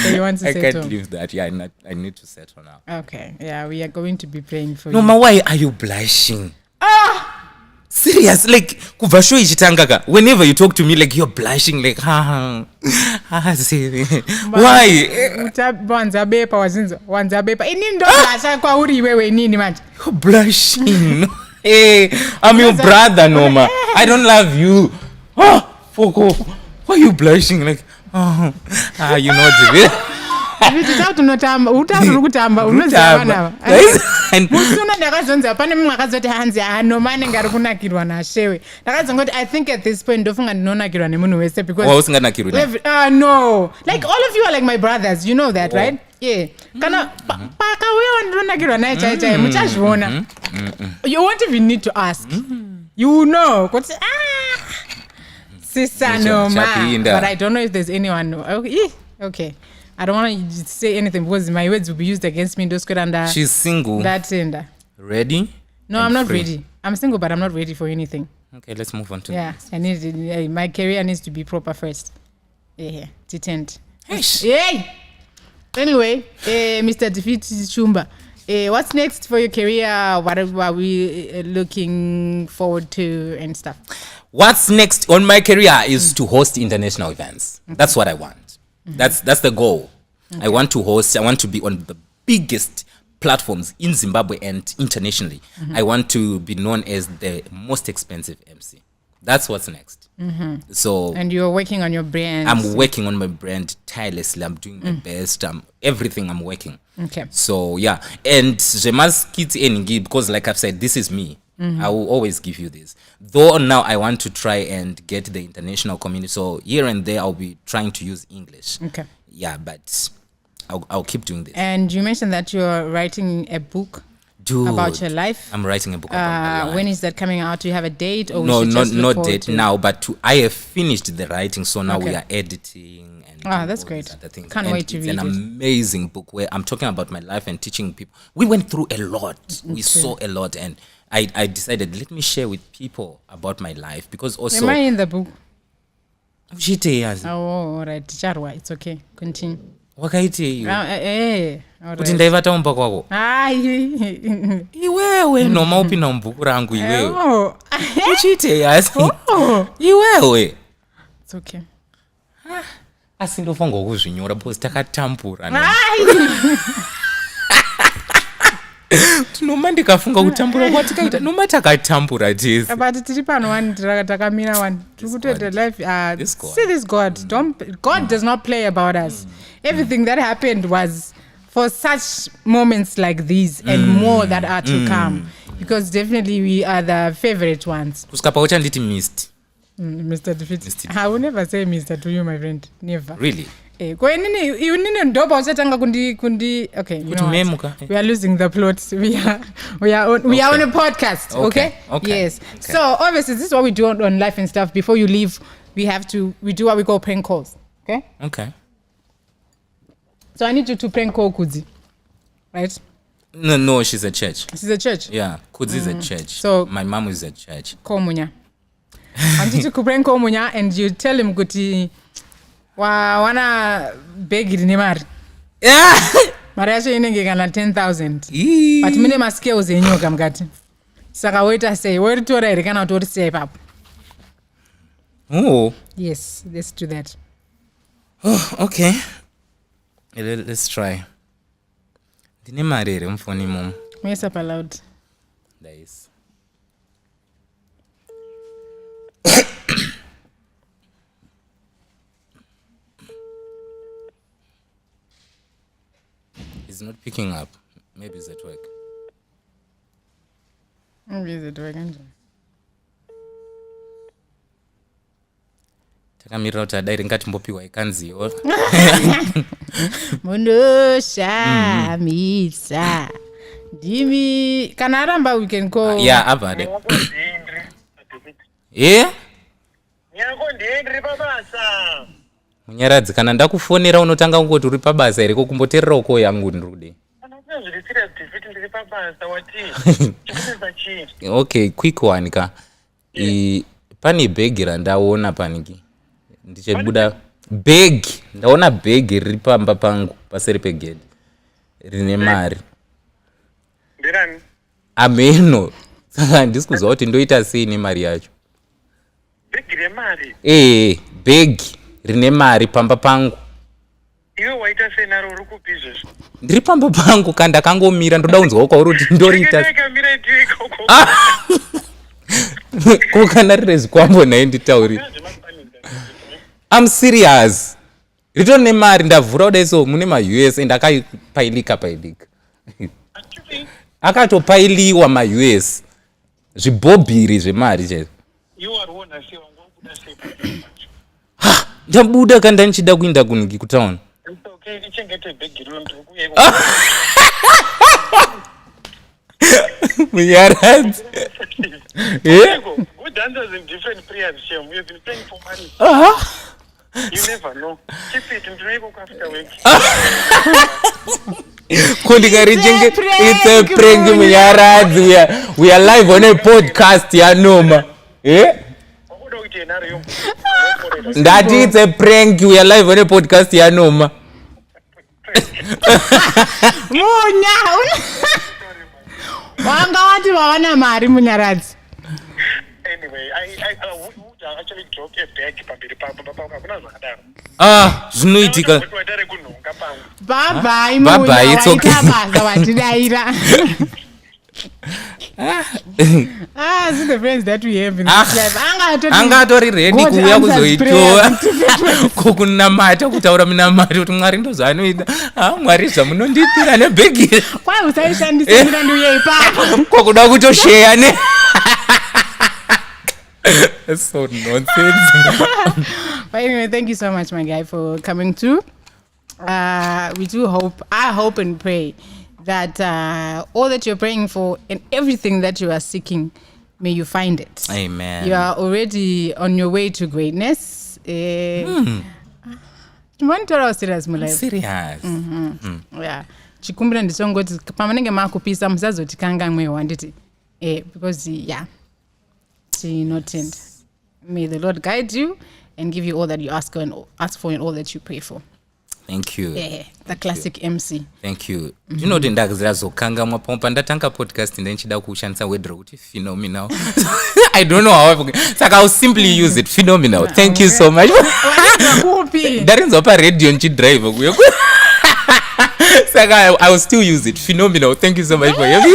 So you want to I settle? can't leave that. Yeah, I need to settle now. Okay. Yeah, we are going to be praying for No, you. ma, why are you blushing? Serious, like kubva show ichitangaka. Whenever you talk to me, like you're blushing, like why? Wanzabepa wazinzo. Wanzabepa. Ini ndo blusha kwa uri iwewe nini manje? You're blushing. Hey, I'm your brother, Noma. I don't love you. Fuck off. Why are you blushing? Like, you know what? unotamba utauri kutamba unoziva vanava musuna ndakazonzi pane mumwe akazoti hanzi no manenge ari kunakirwa nashewe ndakazongoti I think at this point ndofunga ndinonakirwa nemunhu wese because usinganakirwi no like all of you are like my brothers, you know that, right? Yeah, kana pakauya wandinonakirwa naye chaichai muchazviona. You won't even need to ask. You know kuti sister no man, but I don't know if there's anyone. Okay. I don't want to say anything because my words will be used against me. She's single. That's it. Ready? No, I'm not ready. I'm single, but I'm not ready for anything. Okay, let's move on to this. I need my career needs to be proper first. Yeah, detent. Yay! Anyway, Mr. Defeat Chumba, what's next for your career? What are we looking forward to and stuff? What's next on my career is to host international events. Okay. That's what I want. That's the goal. Okay. I want to host. I want to be on the biggest platforms in Zimbabwe and internationally. I want to be known as the most expensive MC. That's what's next. So, and you're working on your brand. I'm working on my brand tirelessly. I'm doing my best. Everything I'm working. Okay. So yeah, and because like I've said, this is me. I will always give you this. Though now I want to try and get the international community. So here and there I'll be trying to use English. Okay. Yeah, but I'll keep doing this. And you mentioned that you're writing a book about your life. I'm writing a book about my life. When is that coming out? Do you have a date? Or no, not date now, but I have finished the writing. So now we are editing. That's great. Can't wait to read it. It's an amazing book where I'm talking about my life and teaching people. We went through a lot. We saw a lot, and I decided, let me share with people about my life, because also... Am I in the book? All right. Charwa, it's okay. Continue. Wakaiti kuti ndaivataumba kwako iwewe noma upinda mubhuku rangu iwewe uchiite asi iwewe it's okay. Asi ndofanga kuzvinyora because takatambura tinoma ndikafunga kutambura kwatikaita noma takatambura tese but tiri pano one takamira one tiri kutoita life see this God God does not play about us. Everything that happened was for such moments like these and more that are to come, because definitely we are the favorite ones. Kuskapa uchanditi missed Mr. Defeat. I will never say Mr. to you, my friend. Never. Really? Okay, you know we are losing the plot. We are on a podcast. Okay. Yes. Okay. So obviously this is what we do on life and stuff. Before you leave, we do what we call prank calls. Okay. So I need you to prank call Kudzi, right? No, she's a church. She's a church? Yeah, Kudzi is a church. So my mom is a church. Call Munya. I need you to prank call Munya and you tell him kuti wana beg ni mari. Mari yacho inenge kana 10,000. But mine maskills enyoka mkati. Saka waiter say, "Where to ore kana to say pap." Oh. Yes, let's do that. Oh, okay. Let's try. Dine mari re mfoni mom. Yes, up loud. Nice. It's not picking up. Maybe it's at work. Maybe it's at work. Takamira uta dairi ngati mbopiwa ikanziyo. Mundosha misa. Dimi kana aramba we can call. Yeah, abade. Yeah? Nyakondendri pabasa. Munyaradzi kana ndakufonera unotanga ngoti uri pabasa ere kokumboterera uko yangu ndude. Okay, quick one ka. Pani bag randaona paniki. Ndichebuda bag. Ndaona bag riri pamba pangu paseri pegedi. Rine mari. Ndirani? Ameno. Saka ndisikuziva kuti ndoita sei nemari yacho. Bag remari? Bag rine mari pamba pangu. Iwe waita senaro uri kupizvo. Ndiri pamba pangu kanda kangomira ndoda kunzwa kwauri kuti ndoriita. Ndakamira ndiko. Kokana rezi kwambo naye nditauri. I'm serious. ritori nemari ndavhura kudai so mune ma-US ndakapailika akatopailiwa ma-US zvibhobhiri zvemari chaizvo ndabuda kanda ndichida kuenda kuniki kutauni Munyaradzi. Who dances in different prayers, Shem? We have been praying for money. You never know. Keep it in prayer after week. It's a prank, Munyaradzi. We are live on a podcast, Yanoma. That is a prank. We are live on a podcast, Yanoma. Wanga wati wawana mari Munyaradzi. Anyway, I would actually drop a bag pambiri zvakadaro. Zvinoitika. Bye bye. Bye bye, it's okay. This is the friends that we have in this life. Angatori ready kuuya kuzoitoa kukunamata kutaura munamata kuti Mwari ndozvanoita. Mwari zvamunonditira nebhegi. Kwai usaishandisa mirandu yeipa. Kwakuda kutoshare ne. That's so nonsense. But anyway, thank you so much, my guy, for coming through. We do hope, I hope and pray that all that you're praying for and everything that you are seeking, may you find it. Amen. You are already on your way to greatness. Serious. Yeah. Chikumbira ndisongoti pamanenge makupisa musazoti kanga mwe wanditi. Because yeah. Not. May the Lord guide you and give you all that you ask for and all that you pray for. Thank you. Yeah, the classic MC. Thank you. You know the ndakazira zokanga mwapompa ndatanga podcast ndenchida kushandisa word route phenomenal. I don't know how saka I'll simply use it phenomenal. Thank you so much. Darinzo pa radio nchi drive kuyo. Saka I will still use it phenomenal. Thank you so much for having.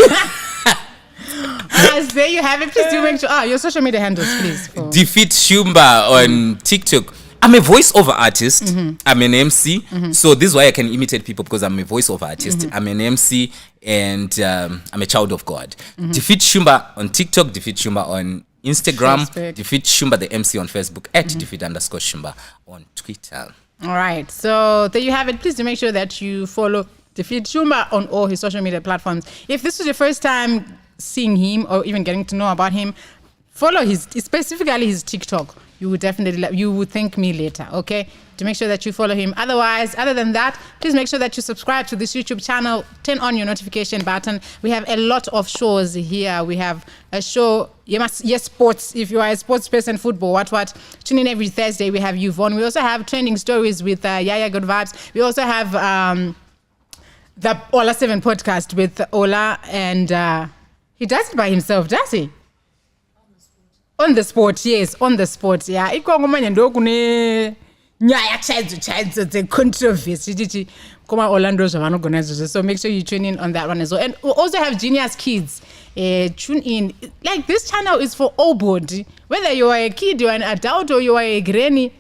There you have it. Please do make sure. Your social media handles, please. Defeat Shumba on TikTok. I'm a voiceover artist. Mm-hmm. I'm an MC. Mm-hmm. So this is why I can imitate people, because I'm a voiceover artist. Mm-hmm. I'm an MC and I'm a child of God. Mm-hmm. Defeat Shumba on TikTok. Defeat Shumba on Instagram. Facebook. Defeat Shumba the MC on Facebook. At defeat_Shumba on Twitter. All right. So there you have it. Please do make sure that you follow Defeat Shumba on all his social media platforms. If this was your first time seeing him or even getting to know about him, follow specifically his TikTok. You would definitely, you would thank me later, okay? To make sure that you follow him. Otherwise, other than that, please make sure that you subscribe to this YouTube channel. Turn on your notification button. We have a lot of shows here. We have a show, yes, sports. If you are a sports person, football, what. Tune in every Thursday. We have Yvonne. We also have trending stories with Yaya Good Vibes. We also have the Ola 7 podcast with Ola, and he does it by himself, does he? On the spot, yes, on the spot, yeah. Ikongomanya ndo kune nyaya chaidzo the controversy koma Orlando zvavanogona. So make sure you tune in on that one as well. And we also have Genius Kids. Tune in. Like, this channel is for all body. Whether you are a kid, you are an adult, or you are a granny.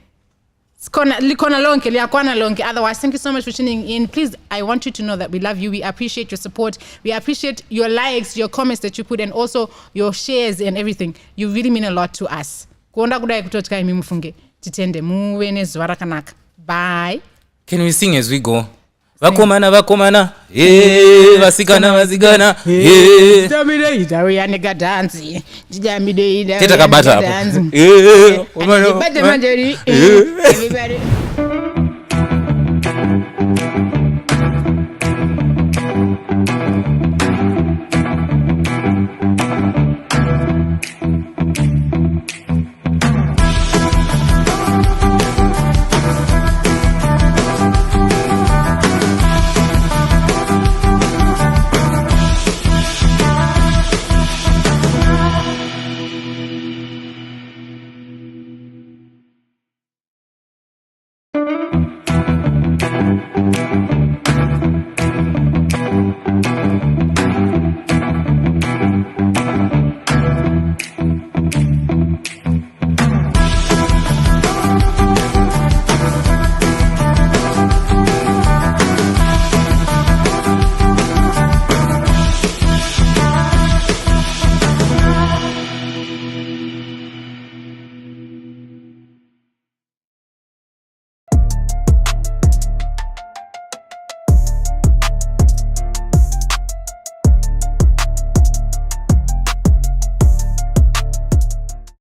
Otherwise, thank you so much for tuning in. Please, I want you to know that we love you. We appreciate your support. We appreciate your likes, your comments that you put, and also your shares and everything. You really mean a lot to us. Bye. Can we sing as we go? Vakomana, vasikana, Nigga dance. Teta kabata hapo. Everybody.